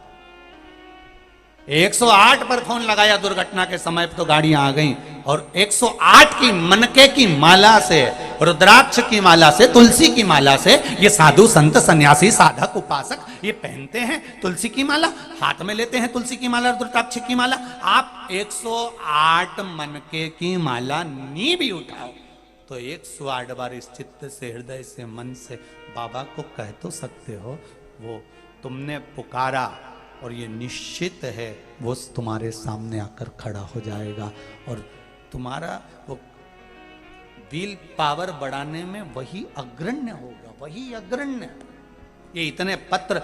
Speaker 2: 108 पर फोन लगाया दुर्घटना के समय तो गाड़ियां आ गईं और 108 की मनके की माला से, रुद्राक्ष की माला से, तुलसी की माला से ये साधु संत सन्यासी साधक उपासक ये पहनते हैं तुलसी की माला, हाथ में लेते हैं तुलसी की माला, रुद्राक्ष की माला। आप 108 मनके की माला नी भी उठाओ तो 108 बार इस चित्त से, हृदय से, मन से बाबा को कह तो सकते हो, वो तुमने पुकारा और ये निश्चित है वो तुम्हारे सामने आकर खड़ा हो जाएगा और तुम्हारा वो विल पावर बढ़ाने में वही अग्रण्य होगा, वही अग्रण्य। ये इतने पत्र,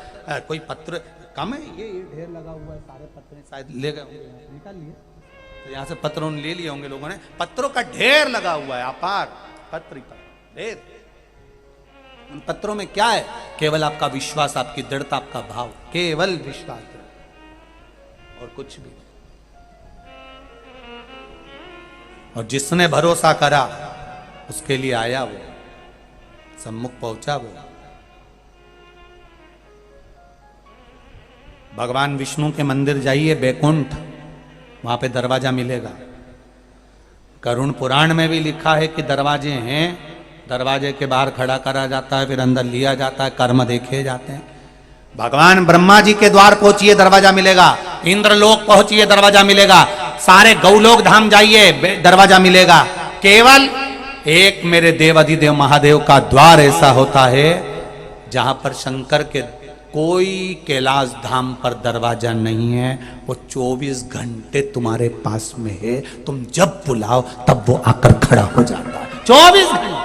Speaker 2: कोई पत्र कम है, ये ढेर लगा हुआ है, सारे पत्र शायद ले गए, निकाल लिए तो यहाँ से पत्रों ले लिए होंगे लोगों ने, पत्रों का ढेर लगा हुआ है, अपार पत्र ही पत्र ढेर। उन पत्रों में क्या है? केवल आपका विश्वास, आपकी दृढ़ता, आपका भाव, केवल विश्वास और कुछ भी। और जिसने भरोसा करा उसके लिए आया वो, सम्मुख पहुंचा वो। भगवान विष्णु के मंदिर जाइए, बैकुंठ, वहां पे दरवाजा मिलेगा। करुण पुराण में भी लिखा है कि दरवाजे हैं, दरवाजे के बाहर खड़ा करा जाता है, फिर अंदर लिया जाता है, कर्म देखे जाते हैं। भगवान ब्रह्मा जी के द्वार पहुंचिए, दरवाजा मिलेगा। इंद्रलोक पहुंचिए, दरवाजा मिलेगा। सारे गौलोक धाम जाइए, दरवाजा मिलेगा। केवल एक मेरे देव अधिदेव महादेव का द्वार ऐसा होता है जहां पर शंकर के कोई कैलाश धाम पर दरवाजा नहीं है, वो 24 घंटे तुम्हारे पास में है। तुम जब बुलाओ तब वो आकर खड़ा हो जाता है। 24 घंटे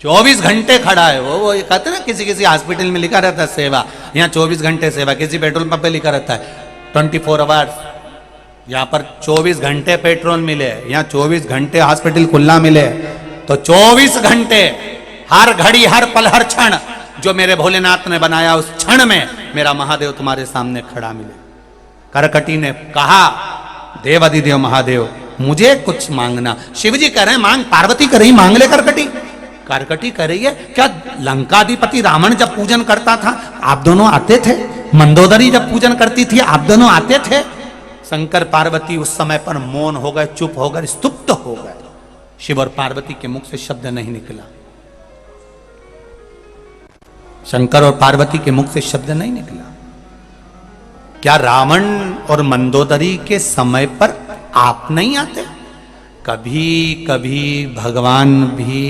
Speaker 2: 24 घंटे खड़ा है वो ये कहते हैं ना, किसी किसी हॉस्पिटल में लिखा रहता है सेवा, यहाँ 24 घंटे सेवा, किसी पेट्रोल पंप पे लिखा रहता है 24 आवर्स। यहाँ पर 24 घंटे पेट्रोल मिले, यहाँ 24 घंटे हॉस्पिटल खुला मिले, तो 24 घंटे हर घड़ी, हर पल, हर क्षण जो मेरे भोलेनाथ ने बनाया उस क्षण में मेरा महादेव तुम्हारे सामने खड़ा मिले। करकटी ने कहा, देव अधिदेव महादेव मुझे कुछ मांगना। शिव जी कह रहे हैं मांग, पार्वती कह रही मांग ले करकटी। करकटी कह रही है क्या लंकाधिपति रावण जब पूजन करता था आप दोनों आते थे? मंदोदरी जब पूजन करती थी आप दोनों आते थे? शंकर पार्वती उस समय पर मौन हो गए, चुप हो गए, स्तुप्त हो गए। शिव और पार्वती के मुख से शब्द नहीं निकला। शंकर और पार्वती के मुख से शब्द नहीं निकला। क्या रावण और मंदोदरी के समय पर आप नहीं आते? कभी कभी भगवान भी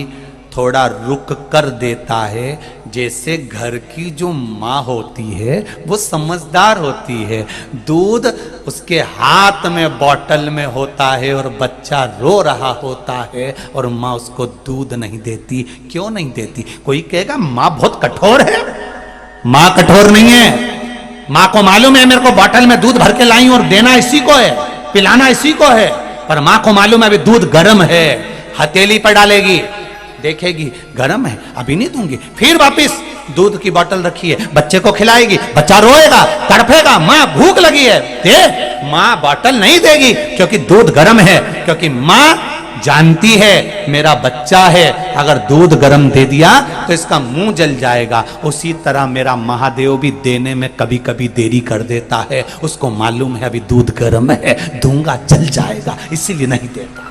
Speaker 2: थोड़ा रुक कर देता है। जैसे घर की जो माँ होती है वो समझदार होती है, दूध उसके हाथ में बॉटल में होता है और बच्चा रो रहा होता है और माँ उसको दूध नहीं देती। क्यों नहीं देती? कोई कहेगा माँ बहुत कठोर है। माँ कठोर नहीं है, माँ को मालूम है मेरे को बॉटल में दूध भर के लाई और देना इसी को है, पिलाना इसी को है, पर माँ को मालूम है अभी दूध गर्म है, हथेली पर डालेगी, देखेगी गर्म है अभी नहीं दूंगी, फिर वापिस दूध की बोतल रखी है, बच्चे को खिलाएगी, बच्चा रोएगा तड़पेगा, माँ भूख लगी है दे, माँ बोतल नहीं देगी क्योंकि दूध गर्म है, क्योंकि माँ जानती है मेरा बच्चा है, अगर दूध गर्म दे दिया तो इसका मुंह जल जाएगा। उसी तरह मेरा महादेव भी देने में कभी कभी देरी कर देता है, उसको मालूम है अभी दूध गर्म है, दूंगा जल जाएगा, इसीलिए नहीं देता।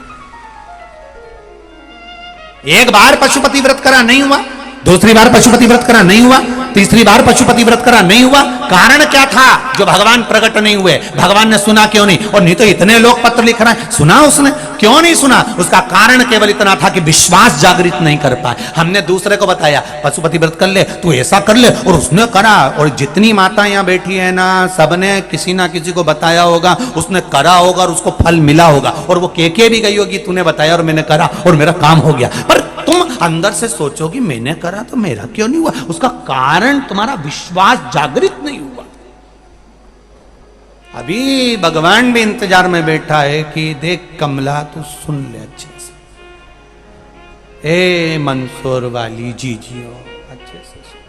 Speaker 2: एक बार पशुपति व्रत करा नहीं हुआ, दूसरी बार पशुपति व्रत करा नहीं हुआ, तीसरी बार पशुपति व्रत करा नहीं हुआ, कारण क्या था जो भगवान प्रकट नहीं हुए? भगवान ने सुना क्यों नहीं? और नहीं तो इतने लोग पत्र लिख रहे हैं, सुना उसने क्यों नहीं सुना? उसका कारण केवल इतना था कि विश्वास जागृत नहीं कर पाए। हमने दूसरे को बताया पशुपति व्रत कर ले, तू ऐसा कर ले, और उसने करा। और जितनी माता यहाँ बैठी है ना, सबने किसी ना किसी को बताया होगा, उसने करा होगा और उसको फल मिला होगा, और वो के भी गई होगी तूने बताया और मैंने करा और मेरा काम हो गया। पर तुम अंदर से सोचोगी मैंने करा तो मेरा क्यों नहीं हुआ? उसका कारण तुम्हारा विश्वास जागृत नहीं हुआ। अभी भगवान भी इंतजार में बैठा है कि देख कमला तू सुन ले अच्छे से, ए मंसूर वाली जीजियो अच्छे से सुन,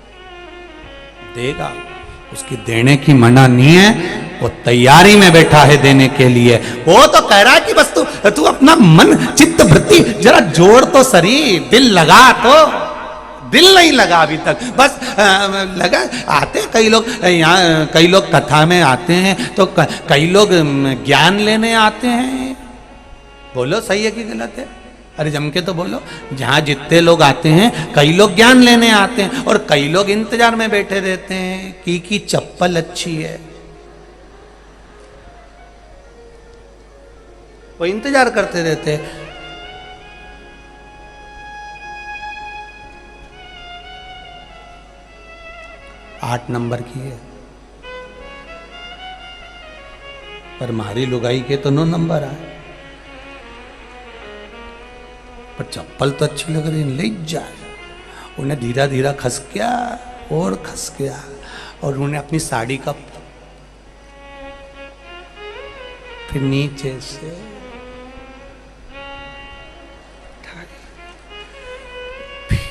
Speaker 2: देगा, उसकी देने की मना नहीं है, वो तैयारी में बैठा है देने के लिए। वो तो कह रहा है कि बस तू अपना मन चित्त वृत्ति जरा जोड़ तो सरी, दिल लगा, तो दिल नहीं लगा अभी तक, बस लगा। आते कई लोग यहाँ, कई लोग कथा में आते हैं, तो कई लोग ज्ञान लेने आते हैं। बोलो सही है कि गलत है? अरे जम के तो बोलो। जहां जितने लोग आते हैं, कई लोग ज्ञान लेने आते हैं और कई लोग इंतजार में बैठे रहते हैं कि चप्पल अच्छी है, वो इंतजार करते रहते हैं। 8 नंबर की है, पर मारी लुगाई के तो 9 नंबर आए, पर चप्पल तो अच्छी लग रही, ले जाए। उन्हें धीरा धीरा खस गया और खस गया, और उन्हें अपनी साड़ी का फिर नीचे से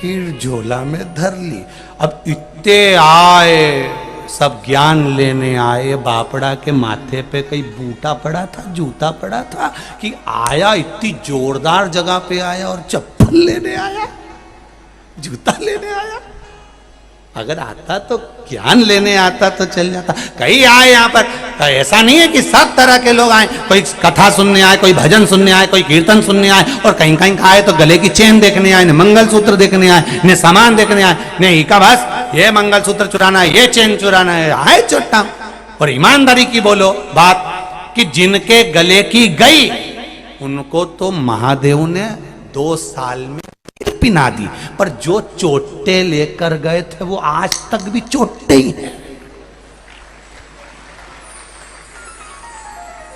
Speaker 2: फिर झोला में धर ली। अब इतने आए, सब ज्ञान लेने आए, बापड़ा के माथे पे कहीं बूटा पड़ा था, जूता पड़ा था, कि आया इतनी जोरदार जगह पे आया और चप्पल लेने आया, जूता लेने आया। अगर आता तो ज्ञान लेने आता तो चल जाता। कई आए यहाँ पर, ऐसा नहीं है कि सब तरह के लोग आए, कोई कथा सुनने आए, कोई भजन सुनने आए, कोई कीर्तन सुनने आए, और कहीं कहीं आए तो गले की चेन देखने आए, न मंगलसूत्र देखने आए, न सामान देखने आए, नहीं का बस ये मंगलसूत्र चुराना है, ये चेन चुराना है, आए चुट्टा। और ईमानदारी की बोलो बात कि जिनके गले की गई उनको तो महादेव ने 2 साल में पिना दी, पर जो चोटे लेकर गए थे वो आज तक भी चोटे ही हैं।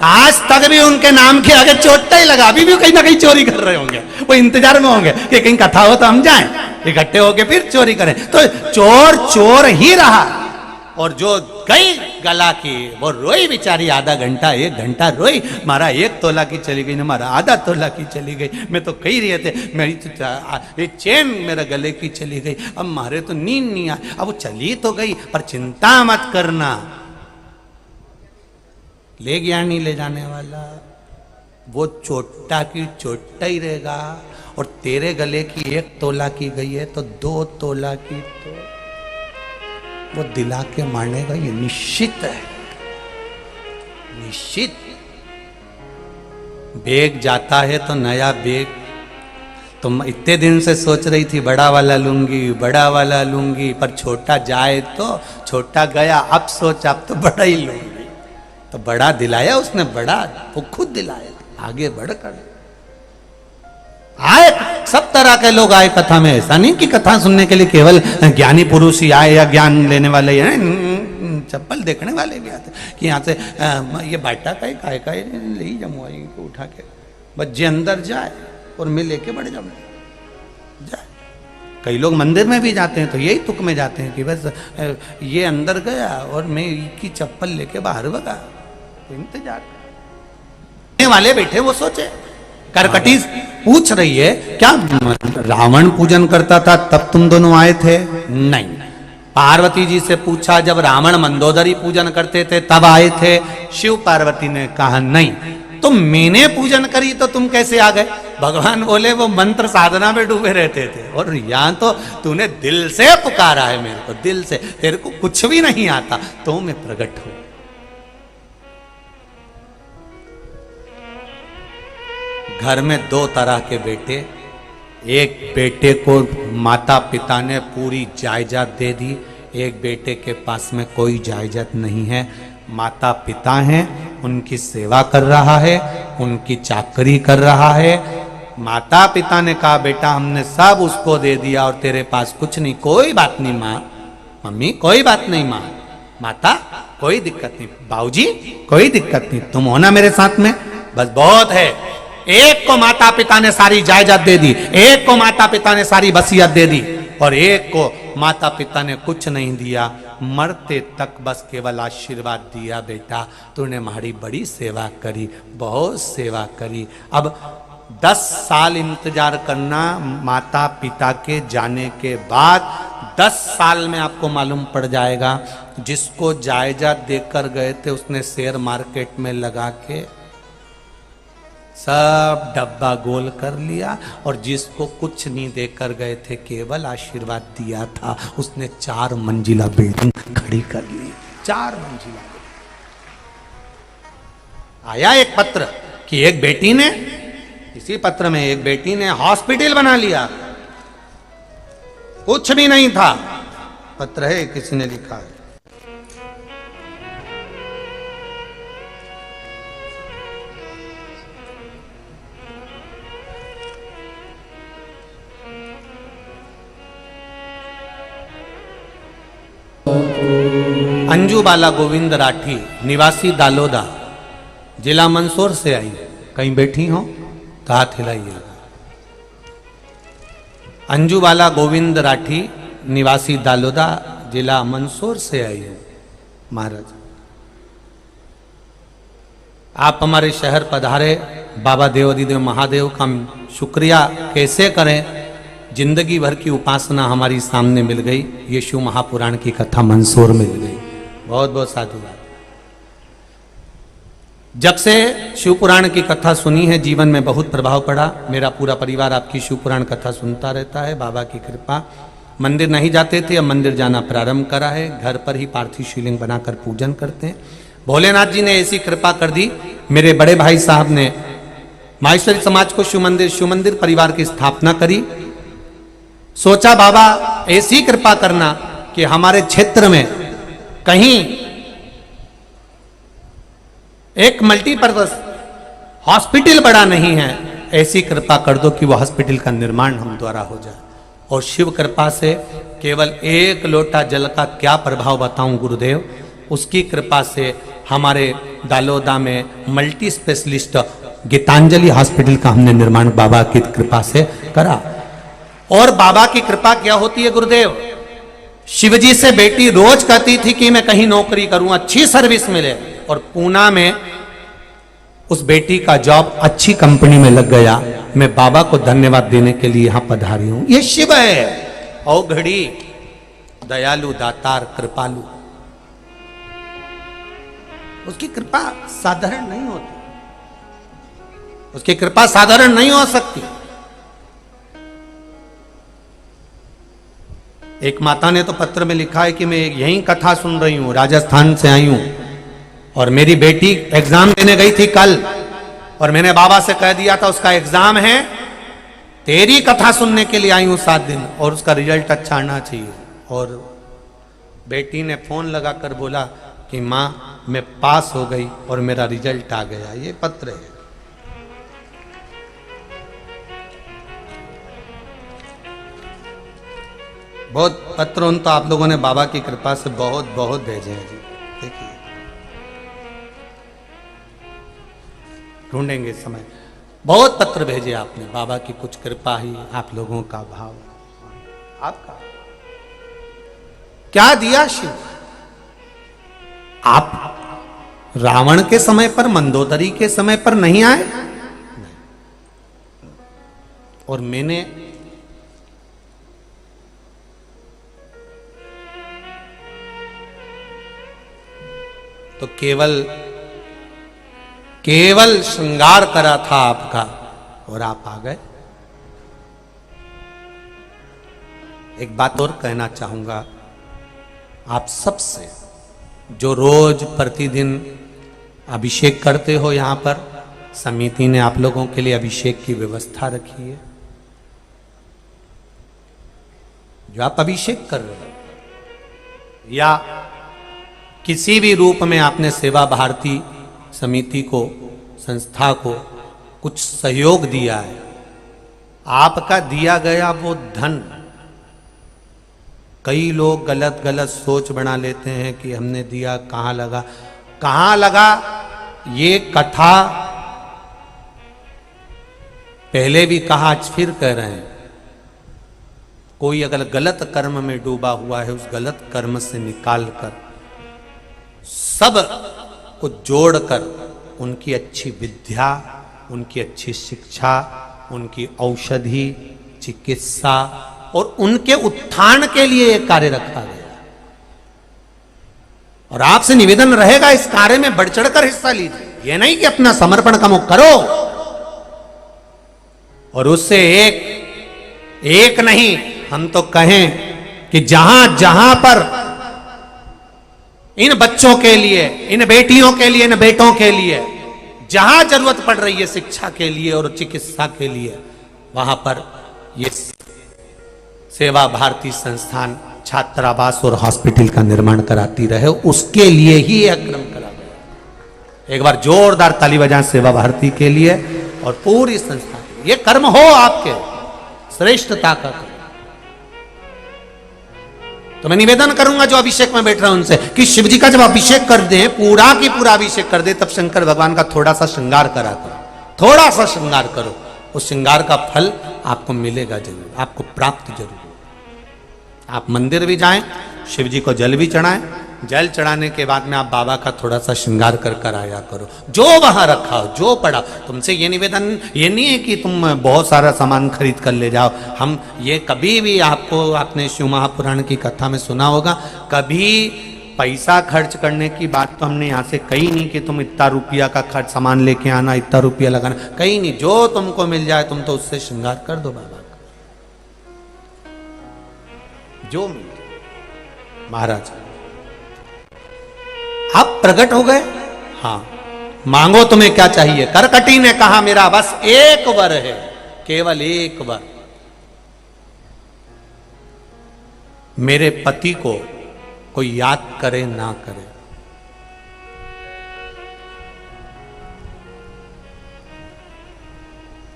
Speaker 2: आज तक भी उनके नाम के आगे चोटा ही लगा, अभी भी कहीं ना कहीं चोरी कर रहे होंगे, वो इंतजार में होंगे कि कहीं कथा हो तो हम जाएं, इकट्ठे होके फिर चोरी करें। तो चोर चोर ही रहा, और जो गई गला की वो रोई बेचारी, आधा घंटा 1 घंटा रोई, मारा 1 तोला की चली गई, ना मारा आधा तोला की चली गई। मैं तो कही रहे थे मेरी तो ये चेन मेरे गले की चली गई, अब मारे तो नींद नहीं आई। अब वो चली तो गई, पर चिंता मत करना, ले गया नहीं ले जाने वाला, वो चोटा की चोटा ही रहेगा। और तेरे गले की 1 तोला की गई है तो 2 तोला की तो वो दिला के मानेगा, ये निश्चित है, निश्चित। बेग जाता है तो नया बेग, तुम इतने दिन से सोच रही थी बड़ा वाला लूंगी, बड़ा वाला लूंगी, पर छोटा जाए तो छोटा गया, अब सोच अब तो बड़ा ही लूंगी, तो बड़ा दिलाया उसने, बड़ा वो खुद दिलाया, आगे बढ़कर आए। सब तरह के लोग आए कथा में, ऐसा नहीं कि कथा सुनने के लिए केवल ज्ञानी पुरुष ही आए या ज्ञान लेने वाले हैं, चप्पल देखने वाले भी आते कि यहाँ से ये बाटा का ले ही जमुआई को उठा के बस जे अंदर जाए और मैं लेके बढ़ जाऊँ जाए। कई लोग मंदिर में भी जाते हैं तो यही तुक में जाते हैं कि बस ये अंदर गया और मैं की चप्पल लेके बाहर भगा, तो इंतजार वाले बैठे वो सोचे। करकटी पूछ रही है क्या रावण पूजन करता था तब तुम दोनों आए थे? नहीं। पार्वती जी से पूछा जब रावण मंदोदरी पूजन करते थे तब आए थे? शिव पार्वती ने कहा नहीं। तो मैंने पूजन करी तो तुम कैसे आ गए? भगवान बोले वो मंत्र साधना में डूबे रहते थे और यहां तो तूने दिल से पुकारा है मेरे को, दिल से, तेरे को कुछ भी नहीं आता तो मैं प्रकट हूं। घर में दो तरह के बेटे, एक बेटे को माता पिता ने पूरी जायदाद दे दी, एक बेटे के पास में कोई जायदाद नहीं है, माता पिता हैं, उनकी सेवा कर रहा है, उनकी चाकरी कर रहा है। माता पिता ने कहा बेटा हमने सब उसको दे दिया और तेरे पास कुछ नहीं। कोई बात नहीं माँ, मम्मी कोई बात नहीं, माँ माता कोई दिक्कत नहीं, बाबूजी कोई दिक्कत नहीं, तुम हो ना मेरे साथ में, बस बहुत है। एक को माता पिता ने सारी जायदाद दे दी, एक को माता पिता ने सारी वसीयत दे दी और एक को माता पिता ने कुछ नहीं दिया, मरते तक बस केवल आशीर्वाद दिया बेटा तूने हमारी बड़ी सेवा करी, बहुत सेवा करी। अब 10 साल इंतजार करना माता पिता के जाने के बाद, 10 साल में आपको मालूम पड़ जाएगा जिसको जायदाद देकर गए थे उसने शेयर मार्केट में लगा के सब डब्बा गोल कर लिया और जिसको कुछ नहीं देकर गए थे केवल आशीर्वाद दिया था उसने 4 मंजिला बिल्डिंग खड़ी कर ली। 4 मंजिला। आया एक पत्र कि एक बेटी ने, इसी पत्र में एक बेटी ने हॉस्पिटल बना लिया, कुछ भी नहीं था, पत्र है किसी ने लिखा है। अंजू बाला गोविंद राठी निवासी दालोदा जिला मंदसौर से आई। कहीं बैठी हो तो हाथ हिलाइए। अंजू बाला गोविंद राठी निवासी दालोदा जिला मंदसौर से आई है। महाराज आप हमारे शहर पधारे, बाबा देवाधिदेव महादेव का शुक्रिया कैसे करें, जिंदगी भर की उपासना हमारी सामने मिल गई। ये शिव महापुराण की कथा मंदसौर मिल गई। बहुत बहुत साधुवाद। जब से शिव पुराण की कथा सुनी है जीवन में बहुत प्रभाव पड़ा। मेरा पूरा परिवार आपकी शिव पुराण कथा सुनता रहता है, बाबा की कृपा। मंदिर नहीं जाते थे, अब मंदिर जाना प्रारंभ करा है। घर पर ही पार्थिव शिवलिंग बनाकर पूजन करते हैं। भोलेनाथ जी ने ऐसी कृपा कर दी, मेरे बड़े भाई साहब ने माहेश्वरी समाज को शिव मंदिर परिवार की स्थापना करी। सोचा बाबा ऐसी कृपा करना कि हमारे क्षेत्र में कहीं एक मल्टीपर्पज हॉस्पिटल बड़ा नहीं है, ऐसी कृपा कर दो कि वह हॉस्पिटल का निर्माण हम द्वारा हो जाए। और शिव कृपा से केवल 1 लोटा जल का क्या प्रभाव बताऊं गुरुदेव, उसकी कृपा से हमारे दालोदा में मल्टी स्पेशलिस्ट गीतांजलि हॉस्पिटल का हमने निर्माण बाबा की कृपा से करा। और बाबा की कृपा क्या होती है गुरुदेव, शिवजी से बेटी रोज कहती थी कि मैं कहीं नौकरी करूं, अच्छी सर्विस मिले, और पूना में उस बेटी का जॉब अच्छी कंपनी में लग गया। मैं बाबा को धन्यवाद देने के लिए यहां पधारी हूं। ये शिव है, औघड़ी, दयालु, दातार, कृपालु। उसकी कृपा साधारण नहीं होती, उसकी कृपा साधारण नहीं हो सकती। एक माता ने तो पत्र में लिखा है कि मैं यही कथा सुन रही हूं, राजस्थान से आई हूं और मेरी बेटी एग्जाम देने गई थी कल, और मैंने बाबा से कह दिया था उसका एग्जाम है, तेरी कथा सुनने के लिए आई हूं 7 दिन, और उसका रिजल्ट अच्छा आना चाहिए। और बेटी ने फोन लगाकर बोला कि माँ मैं पास हो गई और मेरा रिजल्ट आ गया। ये पत्र है। बहुत पत्र उन तो आप लोगों ने बाबा की कृपा से बहुत बहुत भेजे हैं जी। देखिए ढूंढेंगे समय, बहुत पत्र भेजे आपने, बाबा की कुछ कृपा ही, आप लोगों का भाव। आपका। क्या दिया शिव? आप रावण के समय पर, मंदोदरी के समय पर नहीं आए? और मैंने तो केवल श्रृंगार करा था आपका और आप आ गए। एक बात और कहना चाहूंगा आप सबसे, जो रोज प्रतिदिन अभिषेक करते हो, यहां पर समिति ने आप लोगों के लिए अभिषेक की व्यवस्था रखी है। जो आप अभिषेक कर रहे हो या किसी भी रूप में आपने सेवा भारती समिति को, संस्था को कुछ सहयोग दिया है, आपका दिया गया वो धन, कई लोग गलत गलत सोच बना लेते हैं कि हमने दिया, कहां लगा कहां लगा। ये कथा पहले भी कहा, आज फिर कह रहे हैं, कोई अगर गलत कर्म में डूबा हुआ है, उस गलत कर्म से निकालकर सब को जोड़कर उनकी अच्छी विद्या, उनकी अच्छी शिक्षा, उनकी औषधि, चिकित्सा और उनके उत्थान के लिए यह कार्य रखा गया। और आपसे निवेदन रहेगा इस कार्य में बढ़ चढ़कर हिस्सा लीजिए। यह नहीं कि अपना समर्पण का मुख करो और उससे एक नहीं, हम तो कहें कि जहां जहां पर इन बच्चों के लिए, इन बेटियों के लिए, इन बेटों के लिए जहां जरूरत पड़ रही है शिक्षा के लिए और चिकित्सा के लिए, वहां पर ये सेवा भारती संस्थान छात्रावास और हॉस्पिटल का निर्माण कराती रहे, उसके लिए ही यह क्रम करा गया। एक बार जोरदार ताली बजाएं सेवा भारती के लिए और पूरी संस्था के लिए। यह कर्म हो आपके श्रेष्ठता का कर्म। तो मैं निवेदन करूंगा जो अभिषेक में बैठ रहे हैं उनसे कि शिव जी का जब अभिषेक कर दें, पूरा की पूरा अभिषेक कर दे, तब शंकर भगवान का थोड़ा सा श्रृंगार करा करो, थोड़ा सा श्रृंगार करो। उस श्रृंगार का फल आपको मिलेगा जरूर, आपको प्राप्त जरूर। आप मंदिर भी जाएं, शिव जी को जल भी चढ़ाएं, जल चढ़ाने के बाद में आप बाबा का थोड़ा सा श्रृंगार कर आया करो, जो वहां रखा हो, जो पड़ा। तुमसे ये निवेदन ये नहीं है कि तुम बहुत सारा सामान खरीद कर ले जाओ। हम ये कभी भी आपको, आपने शिव महापुराण की कथा में सुना होगा, कभी पैसा खर्च करने की बात तो हमने यहाँ से कही नहीं कि तुम इतना रुपया का खर्च सामान लेके आना, इतना रुपया लगाना, कहीं नहीं। जो तुमको मिल जाए तुम तो उससे श्रृंगार कर दो बाबा का, जो मिल जाए। महाराज आप प्रकट हो गए, हाँ, मांगो तुम्हें क्या चाहिए। करकटी ने कहा मेरा बस एक वर है, केवल एक वर, मेरे पति को कोई याद करे ना करे।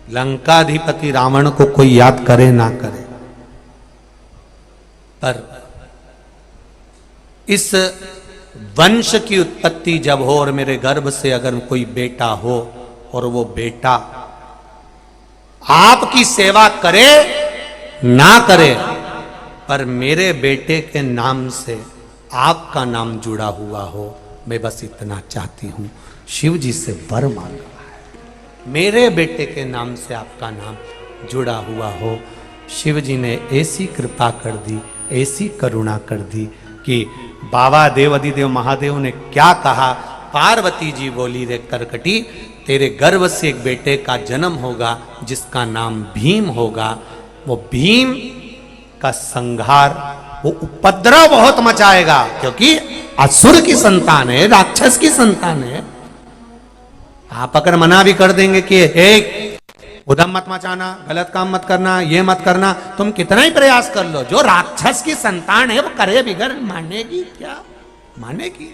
Speaker 2: लंकाधिपति रावण को कोई याद करे ना करे, पर इस वंश की उत्पत्ति जब हो और मेरे गर्भ से अगर कोई बेटा हो और वो बेटा आपकी सेवा करे ना करे, पर मेरे बेटे के नाम से आपका नाम जुड़ा हुआ हो, मैं बस इतना चाहती हूं। शिव जी से वर मांगा है, मेरे बेटे के नाम से आपका नाम जुड़ा हुआ हो। शिव जी ने ऐसी कृपा कर दी, ऐसी करुणा कर दी कि बाबा देव अधिदेव महादेव ने क्या कहा। पार्वती जी बोली, रे करकटी, तेरे गर्भ से एक बेटे का जन्म होगा जिसका नाम भीम होगा। वो भीम का संहार, वो उपद्रव बहुत मचाएगा, क्योंकि असुर की संतान है, राक्षस की संतान है। आप अगर मना भी कर देंगे कि एक उधम मत मचाना, गलत काम मत करना, ये मत करना, तुम कितना ही प्रयास कर लो, जो राक्षस की संतान है वो करे बिगर मानेगी क्या? मानेगी?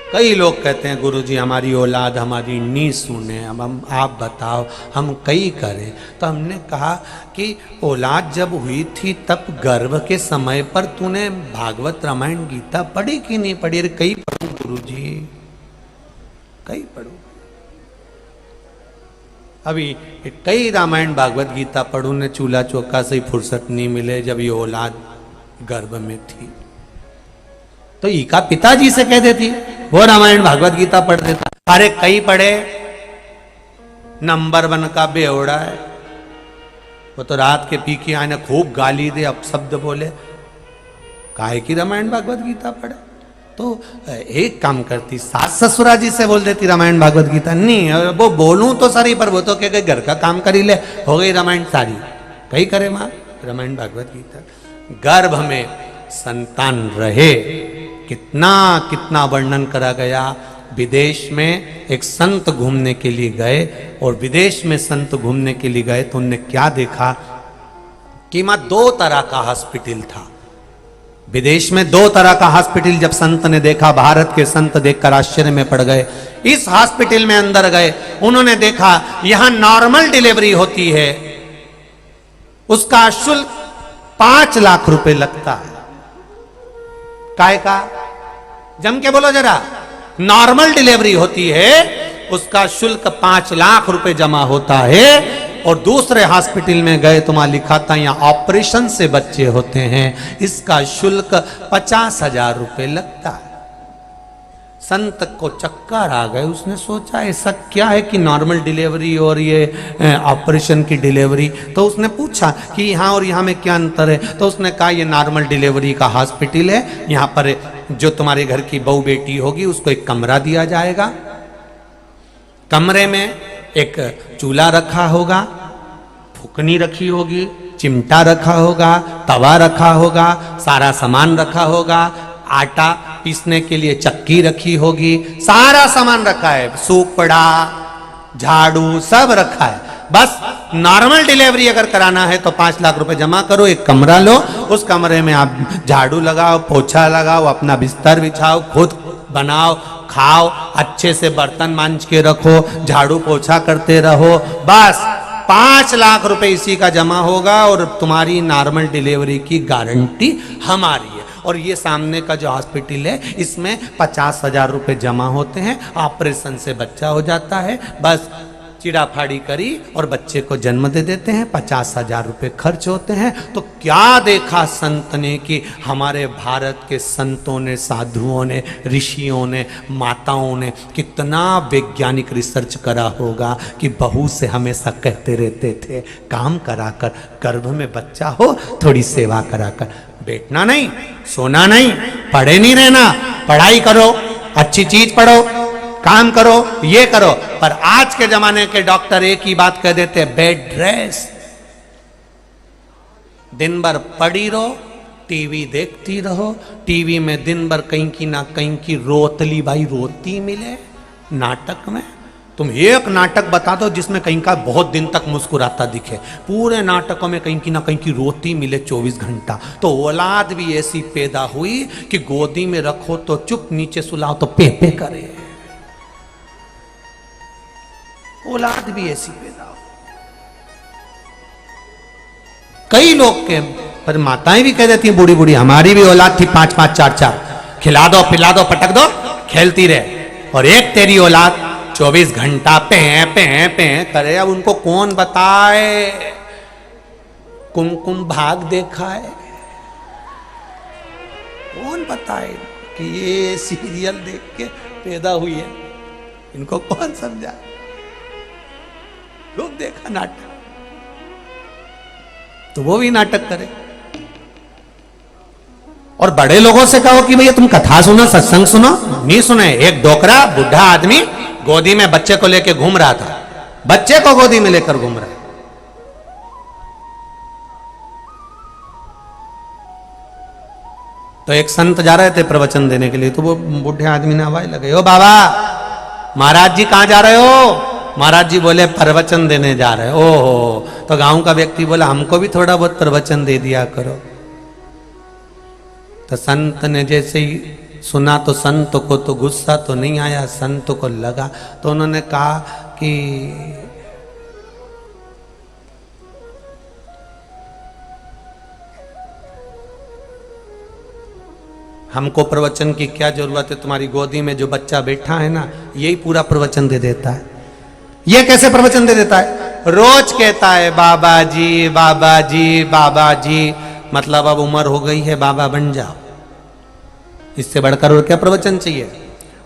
Speaker 2: कई लोग कहते हैं गुरुजी हमारी औलाद हमारी नहीं सुने, अब हम आप बताओ हम कई करें। तो हमने कहा कि औलाद जब हुई थी तब गर्भ के समय पर तूने भागवत रामायण गीता पढ़ी कि नहीं पढ़ी? अरे कई पढ़ू गुरुजी, कई पढ़ू। अभी कई रामायण भागवत गीता पढ़ू ने, चूल्हा चौका से ही फुर्सत नहीं मिले जब ये औलाद गर्भ में थी। तो ईका पिताजी से कह देती, वो रामायण भागवत गीता पढ़ देता। अरे कई पढ़े, नंबर 1 का बेवड़ा है वो, तो रात के पी के आने खूब गाली दे, अपशब्द बोले, काहे की रामायण भागवत गीता पढ़े? तो एक काम करती, सास ससुरा जी से बोल देती रामायण भागवत गीता। नहीं वो बोलूं तो सारी, पर वो तो क्या गए घर का काम करी ले, हो गई रामायण सारी, कहीं करे मां रामायण भागवत गीता। गर्भ में संतान रहे, कितना कितना वर्णन करा गया। विदेश में एक संत घूमने के लिए गए, और विदेश में संत घूमने के लिए गए तो उनने क्या देखा कि मां 2 तरह का हॉस्पिटल था। विदेश में 2 तरह का हॉस्पिटल जब संत ने देखा, भारत के संत देखकर आश्चर्य में पड़ गए। इस हॉस्पिटल में अंदर गए, उन्होंने देखा यहां नॉर्मल डिलीवरी होती है, उसका शुल्क 5 लाख रुपए लगता है। काय का? जम के बोलो जरा। नॉर्मल डिलीवरी होती है, उसका शुल्क 5 लाख रुपए जमा होता है। और दूसरे हॉस्पिटल में गए तो वहां लिखा था यहाँ ऑपरेशन से बच्चे होते हैं, इसका शुल्क 50,000 रुपए लगता है। संत को चक्कर आ गए, उसने सोचा ऐसा क्या है कि नॉर्मल डिलीवरी और ये ऑपरेशन की डिलीवरी। तो उसने पूछा कि यहाँ और यहाँ में क्या अंतर है? तो उसने कहा ये नॉर्मल डिलीवरी का हॉस्पिटल है, यहाँ पर जो तुम्हारे घर की बहू बेटी होगी उसको एक कमरा दिया जाएगा, कमरे में एक चूल्हा रखा होगा, फुकनी रखी होगी, चिमटा रखा होगा, तवा रखा होगा, सारा सामान रखा होगा, आटा पीसने के लिए चक्की रखी होगी, सारा सामान रखा है, सूपड़ा झाड़ू सब रखा है। बस नॉर्मल डिलीवरी अगर कराना है तो 5 लाख रुपए जमा करो, एक कमरा लो, उस कमरे में आप झाड़ू लगाओ, पोछा लगाओ, अपना बिस्तर बिछाओ, खुद बनाओ, खाओ, अच्छे से बर्तन मांज के रखो, झाड़ू पोछा करते रहो, बस 5 लाख रुपए इसी का जमा होगा और तुम्हारी नॉर्मल डिलीवरी की गारंटी हमारी है। और ये सामने का जो हॉस्पिटल है इसमें 50,000 रुपए जमा होते हैं, ऑपरेशन से बच्चा हो जाता है, बस चिड़ाफाड़ी करी और बच्चे को जन्म दे देते हैं, 50,000 रुपए खर्च होते हैं। तो क्या देखा संत ने कि हमारे भारत के संतों ने, साधुओं ने, ऋषियों ने, माताओं ने कितना वैज्ञानिक रिसर्च करा होगा कि बहू से हमेशा कहते रहते थे काम कराकर, गर्भ में बच्चा हो थोड़ी सेवा कराकर, बैठना नहीं, सोना नहीं, पढ़े नहीं रहना, पढ़ाई करो, अच्छी चीज पढ़ो, काम करो, ये करो। पर आज के जमाने के डॉक्टर एक ही बात कह देते हैं, बेड रेस्ट, दिन भर पड़ी रहो, टीवी देखती रहो, टीवी में दिन भर कहीं की ना कहीं की रोतली भाई रोती मिले नाटक में। तुम एक नाटक बता दो जिसमें कहीं का बहुत दिन तक मुस्कुराता दिखे, पूरे नाटकों में कहीं की ना कहीं की रोती मिले 24 घंटा। तो औलाद भी ऐसी पैदा हुई कि गोदी में रखो तो चुप, नीचे सुलाओ तो पे पे करे। औलाद भी ऐसी पैदा हो। कई लोग के पर माताएं भी कह देती हैं बूढ़ी बूढ़ी, हमारी भी औलाद थी 5-5 4-4, खिला दो पिला दो पटक दो खेलती रहे, और एक तेरी औलाद 24 घंटा पे पे पे करे। अब उनको कौन बताए? कुमकुम भाग देखा है, कौन बताए कि ये सीरियल देख के पैदा हुई है? इनको कौन समझा? लोग देखा नाटक, तो वो भी नाटक करे। और बड़े लोगों से कहो कि भैया तुम कथा सुनो, सत्संग सुनो, नहीं सुने। एक डोकरा बुढ़ा आदमी गोदी में बच्चे को लेकर घूम रहा था, बच्चे को गोदी में लेकर घूम रहा है। तो एक संत जा रहे थे प्रवचन देने के लिए, तो वो बूढ़े आदमी ने आवाज लगाई, ओ बाबा महाराज जी कहां जा रहे हो? महाराज जी बोले प्रवचन देने जा रहे हो। ओहो, तो गांव का व्यक्ति बोला हमको भी थोड़ा बहुत प्रवचन दे दिया करो। तो संत ने जैसे ही सुना तो संत को तो गुस्सा तो नहीं आया, संत को लगा तो उन्होंने कहा कि हमको प्रवचन की क्या जरूरत है, तुम्हारी गोदी में जो बच्चा बैठा है ना यही पूरा प्रवचन दे देता है। ये कैसे प्रवचन दे देता है? रोज कहता है बाबा जी बाबा जी बाबा जी, मतलब अब उम्र हो गई है, बाबा बन जाओ। इससे बढ़कर और क्या प्रवचन चाहिए?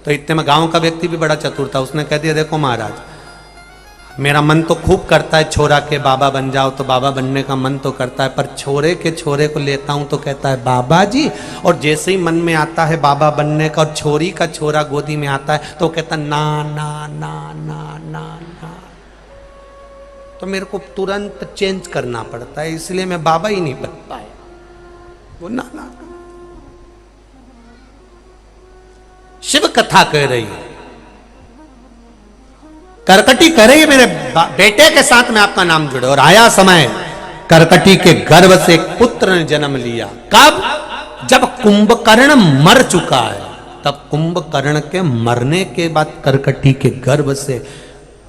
Speaker 2: तो इतने में गांव का व्यक्ति भी बड़ा चतुर था, उसने कह दिया देखो महाराज, मेरा मन तो खूब करता है छोरा के बाबा बन जाओ, तो बाबा बनने का मन तो करता है, पर छोरे के छोरे को लेता हूं तो कहता है बाबा जी, और जैसे ही मन में आता है बाबा बनने का और छोरी का छोरा गोदी में आता है तो कहता ना ना ना ना ना ना। तो मेरे को तुरंत चेंज करना पड़ता है, इसलिए मैं बाबा ही नहीं बन पाया। वो ना ना शिव कथा कह रही है, करकटी कह रही है मेरे बेटे के साथ में आपका नाम जुड़े। और आया समय, करकटी के गर्भ से एक पुत्र ने जन्म लिया। कब? जब कुंभकर्ण मर चुका है, तब कुंभकर्ण के मरने के बाद करकटी के गर्भ से,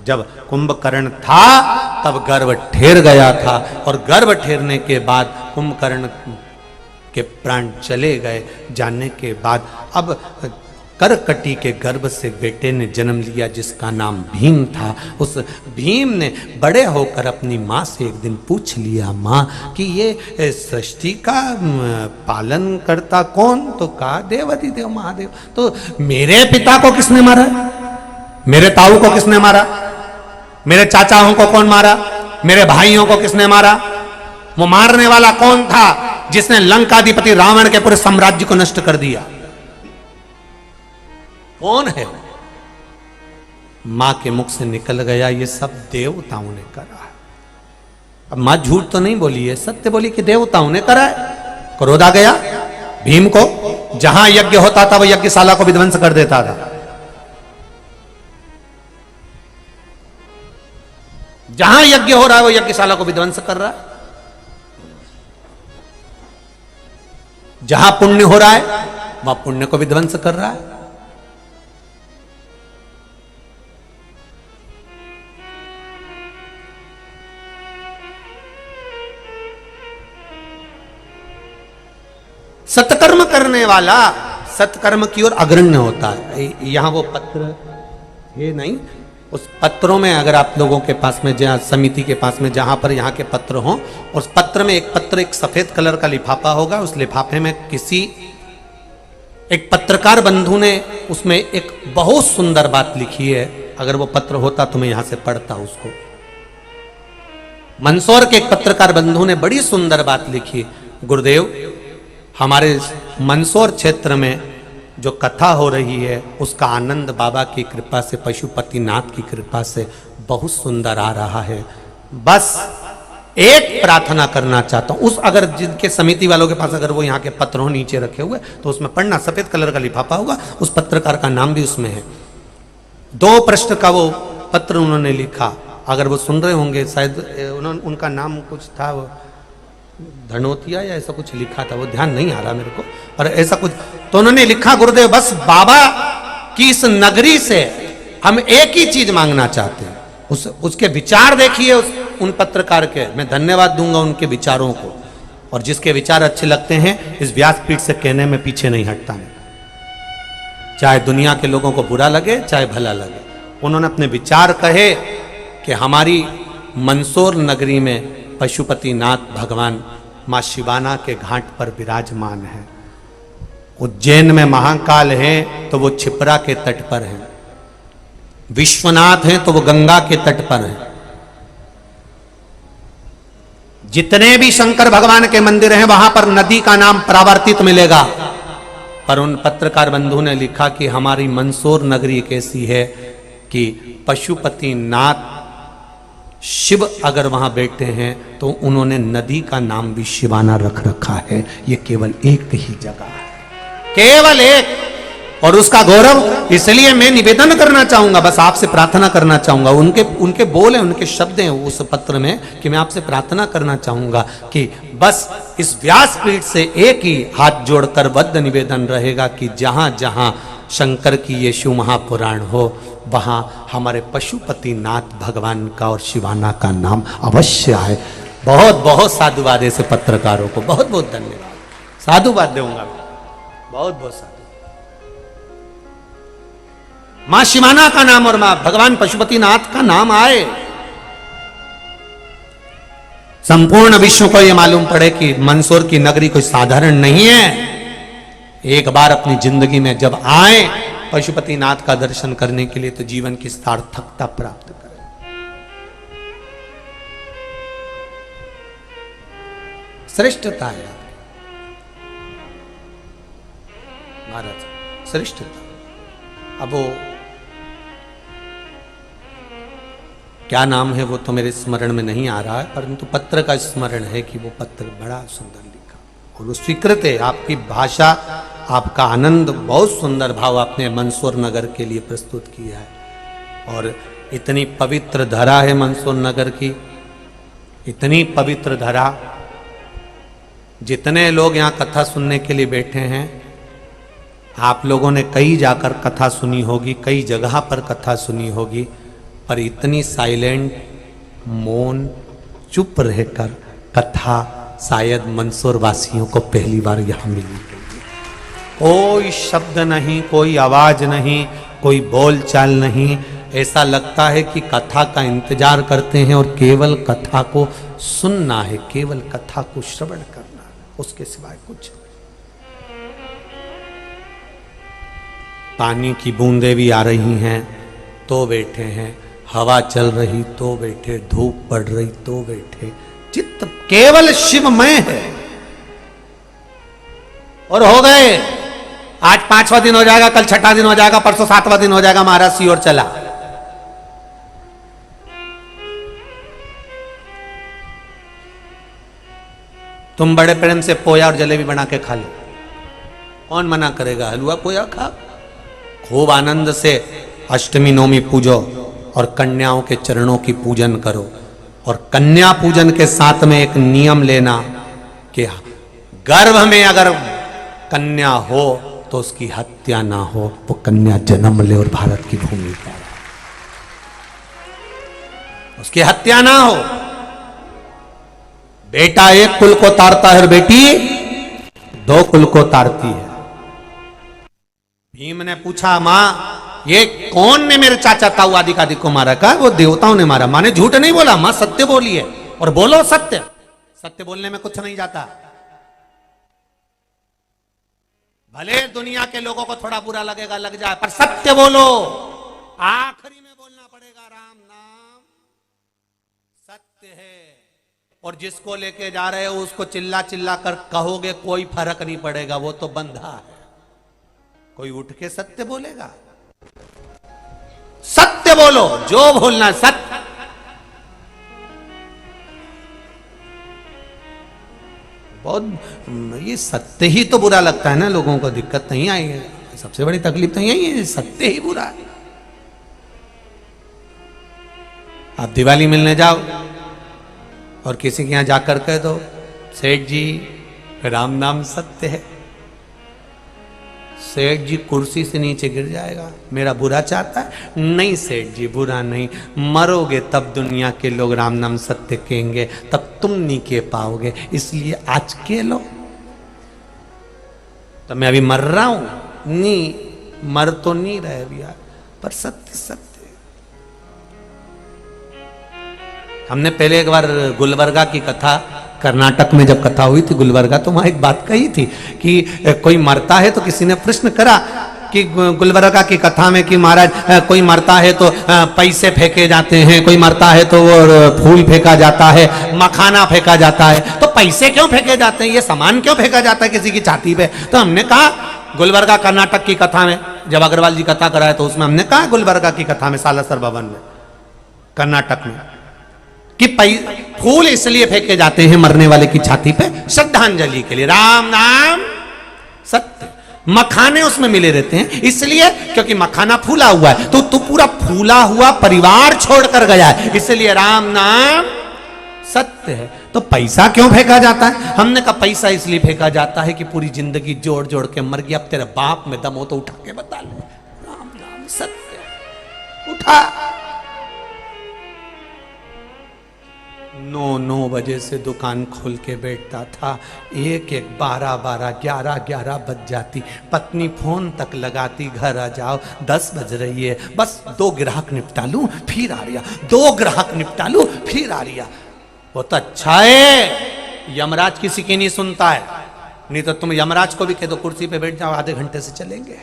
Speaker 2: जब कुंभकर्ण था तब गर्भ ठेर गया था, और गर्भ ठेरने के बाद कुंभकर्ण के प्राण चले गए जाने के बाद अब करकटी के गर्भ से बेटे ने जन्म लिया जिसका नाम भीम था। उस भीम ने बड़े होकर अपनी माँ से एक दिन पूछ लिया, माँ कि ये सृष्टि का पालन करता कौन? तो कहा देवाधिदेव महादेव। तो मेरे पिता को किसने मारा? मेरे ताऊ को किसने मारा? मेरे चाचाओं को कौन मारा? मेरे भाइयों को किसने मारा? वो मारने वाला कौन था जिसने लंकाधिपति रावण के पूरे साम्राज्य को नष्ट कर दिया? कौन है? मां के मुख से निकल गया, ये सब देवताओं ने करा है। अब मां झूठ तो नहीं बोली है, सत्य बोली कि देवताओं ने करा है। क्रोध आ गया भीम को, जहां यज्ञ होता था वो यज्ञशाला को विध्वंस कर देता था। जहां यज्ञ हो रहा है वो यज्ञशाला को विध्वंस कर रहा है। जहां पुण्य हो रहा है वह पुण्य को विध्वंस कर रहा है। सत्कर्म करने वाला सत्कर्म की ओर अग्रण्य होता है। यहां वो पत्र है नहीं, उस पत्रों में अगर आप लोगों के पास में, जहां समिति के पास में जहां पर यहाँ के पत्र हों, उस पत्र में एक पत्र एक सफेद कलर का लिफाफा होगा, उस लिफाफे में किसी एक पत्रकार बंधु ने उसमें एक बहुत सुंदर बात लिखी है। अगर वो पत्र होता तो मैं यहां से पढ़ता उसको। मंदसौर के एक पत्रकार बंधु ने बड़ी सुंदर बात लिखी, गुरुदेव हमारे मंदसौर क्षेत्र में जो कथा हो रही है उसका आनंद बाबा की कृपा से, पशुपतिनाथ की कृपा से बहुत सुंदर आ रहा है। बस एक प्रार्थना करना चाहता हूं, उस अगर जिनके समिति वालों के पास अगर वो यहाँ के पत्र हो नीचे रखे हुए तो उसमें पढ़ना, सफेद कलर का लिफाफा होगा, उस पत्रकार का नाम भी उसमें है। 2 पृष्ठ का वो पत्र उन्होंने लिखा, अगर वो सुन रहे होंगे शायद उनका नाम कुछ था, वो धनोतिया या ऐसा कुछ लिखा था, वो ध्यान नहीं आ रहा मेरे को, और ऐसा कुछ तो उन्होंने लिखा, गुरुदेव बस बाबा की इस नगरी से हम एक ही चीज मांगना चाहते हैं। उसके विचार देखिए उन पत्रकार के, मैं धन्यवाद दूंगा उनके विचारों को, और जिसके विचार अच्छे लगते हैं इस व्यासपीठ से कहने में पीछे नहीं हटता है, चाहे दुनिया के लोगों को बुरा लगे चाहे भला लगे। उन्होंने अपने विचार कहे कि हमारी मंदसौर नगरी में पशुपतिनाथ भगवान मां शिवाना के घाट पर विराजमान है। उज्जैन में महाकाल है तो वो छिपरा के तट पर है, विश्वनाथ हैं तो वो गंगा के तट पर है। जितने भी शंकर भगवान के मंदिर हैं वहां पर नदी का नाम परावर्तित मिलेगा। पर उन पत्रकार बंधु ने लिखा कि हमारी मंदसौर नगरी एक ऐसी है कि पशुपतिनाथ शिव अगर वहां बैठे हैं तो उन्होंने नदी का नाम भी शिवाना रख रखा है। ये केवल एक ही जगह है, केवल एक। और उसका गौरव इसलिए मैं निवेदन करना चाहूंगा, बस आपसे प्रार्थना करना चाहूंगा। उनके बोल हैं, उनके शब्द हैं उस पत्र में कि मैं आपसे प्रार्थना करना चाहूंगा कि बस इस व्यासपीठ से एक ही हाथ जोड़कर बद्ध निवेदन रहेगा कि जहां जहां शंकर की ये शिव महापुराण हो, वहां हमारे पशुपति नाथ भगवान का और शिवाना का नाम अवश्य आए। बहुत बहुत साधुवाद ऐसे पत्रकारों को, बहुत बहुत धन्यवाद, साधुवाद दूंगा, बहुत बहुत साधु। मां शिवाना का नाम और मां भगवान पशुपतिनाथ का नाम आए, संपूर्ण विश्व को यह मालूम पड़े कि मंदसौर की नगरी कोई साधारण नहीं है। एक बार अपनी जिंदगी में जब आए पशुपतिनाथ का दर्शन करने के लिए तो जीवन की सार्थकता प्राप्त करें। श्रेष्ठता है महाराज, श्रेष्ठता। अब वो क्या नाम है वो तो मेरे स्मरण में नहीं आ रहा है, परंतु पत्र का स्मरण है कि वो पत्र बड़ा सुंदर लिखा और वो स्वीकृत है। आपकी भाषा, आपका आनंद, बहुत सुंदर भाव आपने मंदसौर नगर के लिए प्रस्तुत किया है। और इतनी पवित्र धरा है मंदसौर नगर की, इतनी पवित्र धरा। जितने लोग यहाँ कथा सुनने के लिए बैठे हैं, आप लोगों ने कई जाकर कथा सुनी होगी, कई जगह पर कथा सुनी होगी, पर इतनी साइलेंट, मौन, चुप रहकर कथा शायद मंदसौर वासियों को पहली बार यहाँ मिली। कोई शब्द नहीं, कोई आवाज नहीं, कोई बोलचाल नहीं। ऐसा लगता है कि कथा का इंतजार करते हैं और केवल कथा को सुनना है, केवल कथा को श्रवण करना है, उसके सिवाय कुछ नहीं। पानी की बूंदें भी आ रही हैं तो बैठे हैं, हवा चल रही तो बैठे, धूप पड़ रही तो बैठे। चित्त केवल शिवमय है। और हो गए, आज 5वां दिन हो जाएगा, कल 6ठा दिन हो जाएगा, परसों 7वां दिन हो जाएगा, महाराज सी ओर चला। तुम बड़े प्रेम से पोया और जलेबी बना के खा लो, कौन मना करेगा? हलवा पोया खा, खूब आनंद से अष्टमी नवमी पूजो और कन्याओं के चरणों की पूजन करो। और कन्या पूजन के साथ में एक नियम लेना कि गर्भ में अगर कन्या हो तो उसकी हत्या ना हो, वो कन्या जन्म ले और भारत की भूमि पर उसकी हत्या ना हो। बेटा एक कुल को तारता है और बेटी 2 कुल को तारती है। भीम ने पूछा, मां ये कौन ने मेरे चाचा ताऊ आदि का को मारा? का वो देवताओं ने मारा। मां ने झूठ नहीं बोला, मां सत्य बोली है। और बोलो सत्य, सत्य बोलने में कुछ नहीं जाता। भले दुनिया के लोगों को थोड़ा बुरा लगेगा, लग जाए, पर सत्य बोलो। आखिरी में बोलना पड़ेगा, राम नाम सत्य है। और जिसको लेके जा रहे हो उसको चिल्ला चिल्ला कर कहोगे, कोई फर्क नहीं पड़ेगा, वो तो बंधा है। कोई उठ के सत्य बोलेगा? सत्य बोलो, जो बोलना सत्य। बहुत ये सत्य ही तो बुरा लगता है ना लोगों को, दिक्कत नहीं आई है। सबसे बड़ी तकलीफ तो यही है, सत्य ही बुरा है। आप दिवाली मिलने जाओ और किसी के यहां जाकर कह दो, सेठ जी राम नाम सत्य है, सेठ जी कुर्सी से नीचे गिर जाएगा। मेरा बुरा चाहता है? नहीं सेठ जी, बुरा नहीं। मरोगे तब दुनिया के लोग राम नाम सत्य कहेंगे, तब तुम नहीं कह पाओगे, इसलिए आज के लो। तो मैं अभी मर रहा हूं, नहीं मर तो नहीं रहे भैया, पर सत्य सत्य। हमने पहले एक बार गुलबर्गा की कथा, कर्नाटक में जब कथा हुई थी गुलबर्गा, तो वहां एक बात कही थी कि कोई मरता है तो किसी ने प्रश्न करा कि गुलबर्गा की कथा में कि महाराज कोई मरता है तो पैसे फेंके जाते हैं, कोई मरता है तो वो फूल फेंका जाता है, मखाना फेंका जाता है, तो पैसे क्यों फेंके जाते हैं, ये सामान क्यों फेंका जाता है किसी की छाती पे? तो हमने कहा गुलबर्गा कर्नाटक की कथा में, जब अग्रवाल जी कथा कराए तो उसमें हमने कहा गुलबर्गा की कथा में, सालासर भवन में कर्नाटक में, कि फूल इसलिए फेंके जाते हैं मरने वाले की छाती पे श्रद्धांजलि के लिए। राम नाम सत्य। मखाने उसमें मिले रहते हैं, इसलिए क्योंकि मखाना फूला हुआ है, तो तू पूरा फूला हुआ परिवार छोड़कर गया है, इसलिए राम नाम सत्य है। तो पैसा क्यों फेंका जाता है? हमने कहा पैसा इसलिए फेंका जाता है कि पूरी जिंदगी जोड़ जोड़ के मर गया, अब तेरे बाप में दम हो तो उठा के बता ले, राम नाम सत्य। उठा 9 बजे से दुकान खोल के बैठता था, 1 12 11 बज जाती, पत्नी फोन तक लगाती घर आ जाओ, 10 बज रही है, बस 2 ग्राहक निपटा लूं फिर आ रिया, 2 ग्राहक निपटा लूं फिर आ रिया। वो तो अच्छा है, यमराज किसी की नहीं सुनता है, नहीं तो तुम यमराज को भी कह दो कुर्सी पे बैठ जाओ, आधे घंटे से चलेंगे,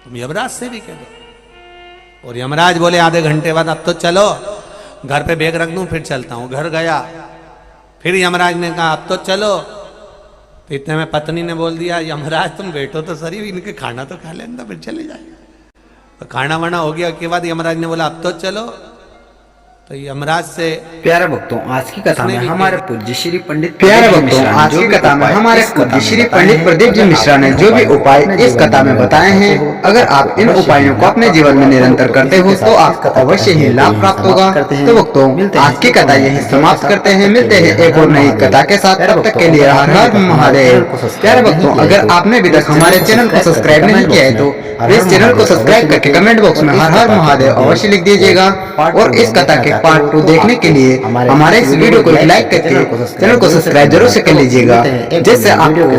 Speaker 2: तुम यमराज से भी कह दो, और यमराज बोले आधे घंटे बाद अब तो चलो, घर पे बैग रख दूं फिर चलता हूं। घर गया, फिर यमराज ने कहा अब तो चलो, तो इतने में पत्नी ने बोल दिया यमराज तुम बैठो तो सही, इनके खाना तो खा लेना फिर चले जाएंगे। तो खाना वाना हो गया के बाद यमराज ने बोला अब तो चलो, तो यमराज से
Speaker 1: प्यारे भक्तों आज की कथा में हमारे पूज्य श्री पंडित प्रदीप जी मिश्रा ने जो भी उपाय इस कथा में बताए हैं, अगर आप इन उपायों को अपने जीवन में निरंतर करते हो तो आपको अवश्य ही लाभ प्राप्त होगा। तो भक्तों आज की कथा यही समाप्त करते हैं, मिलते हैं एक और नई कथा के साथ, तब तक के लिए हर हर महादेव। प्यारे भक्तों अगर आपने अभी तक हमारे चैनल को सब्सक्राइब नहीं किया है तो इस चैनल को सब्सक्राइब करके कमेंट बॉक्स में हर हर महादेव अवश्य लिख दीजिएगा, और इस कथा के पार्ट 2 देखने के लिए हमारे इस वीडियो को लाइक करके चैनल को सब्सक्राइब जरूर से कर लीजिएगा, जिससे आपको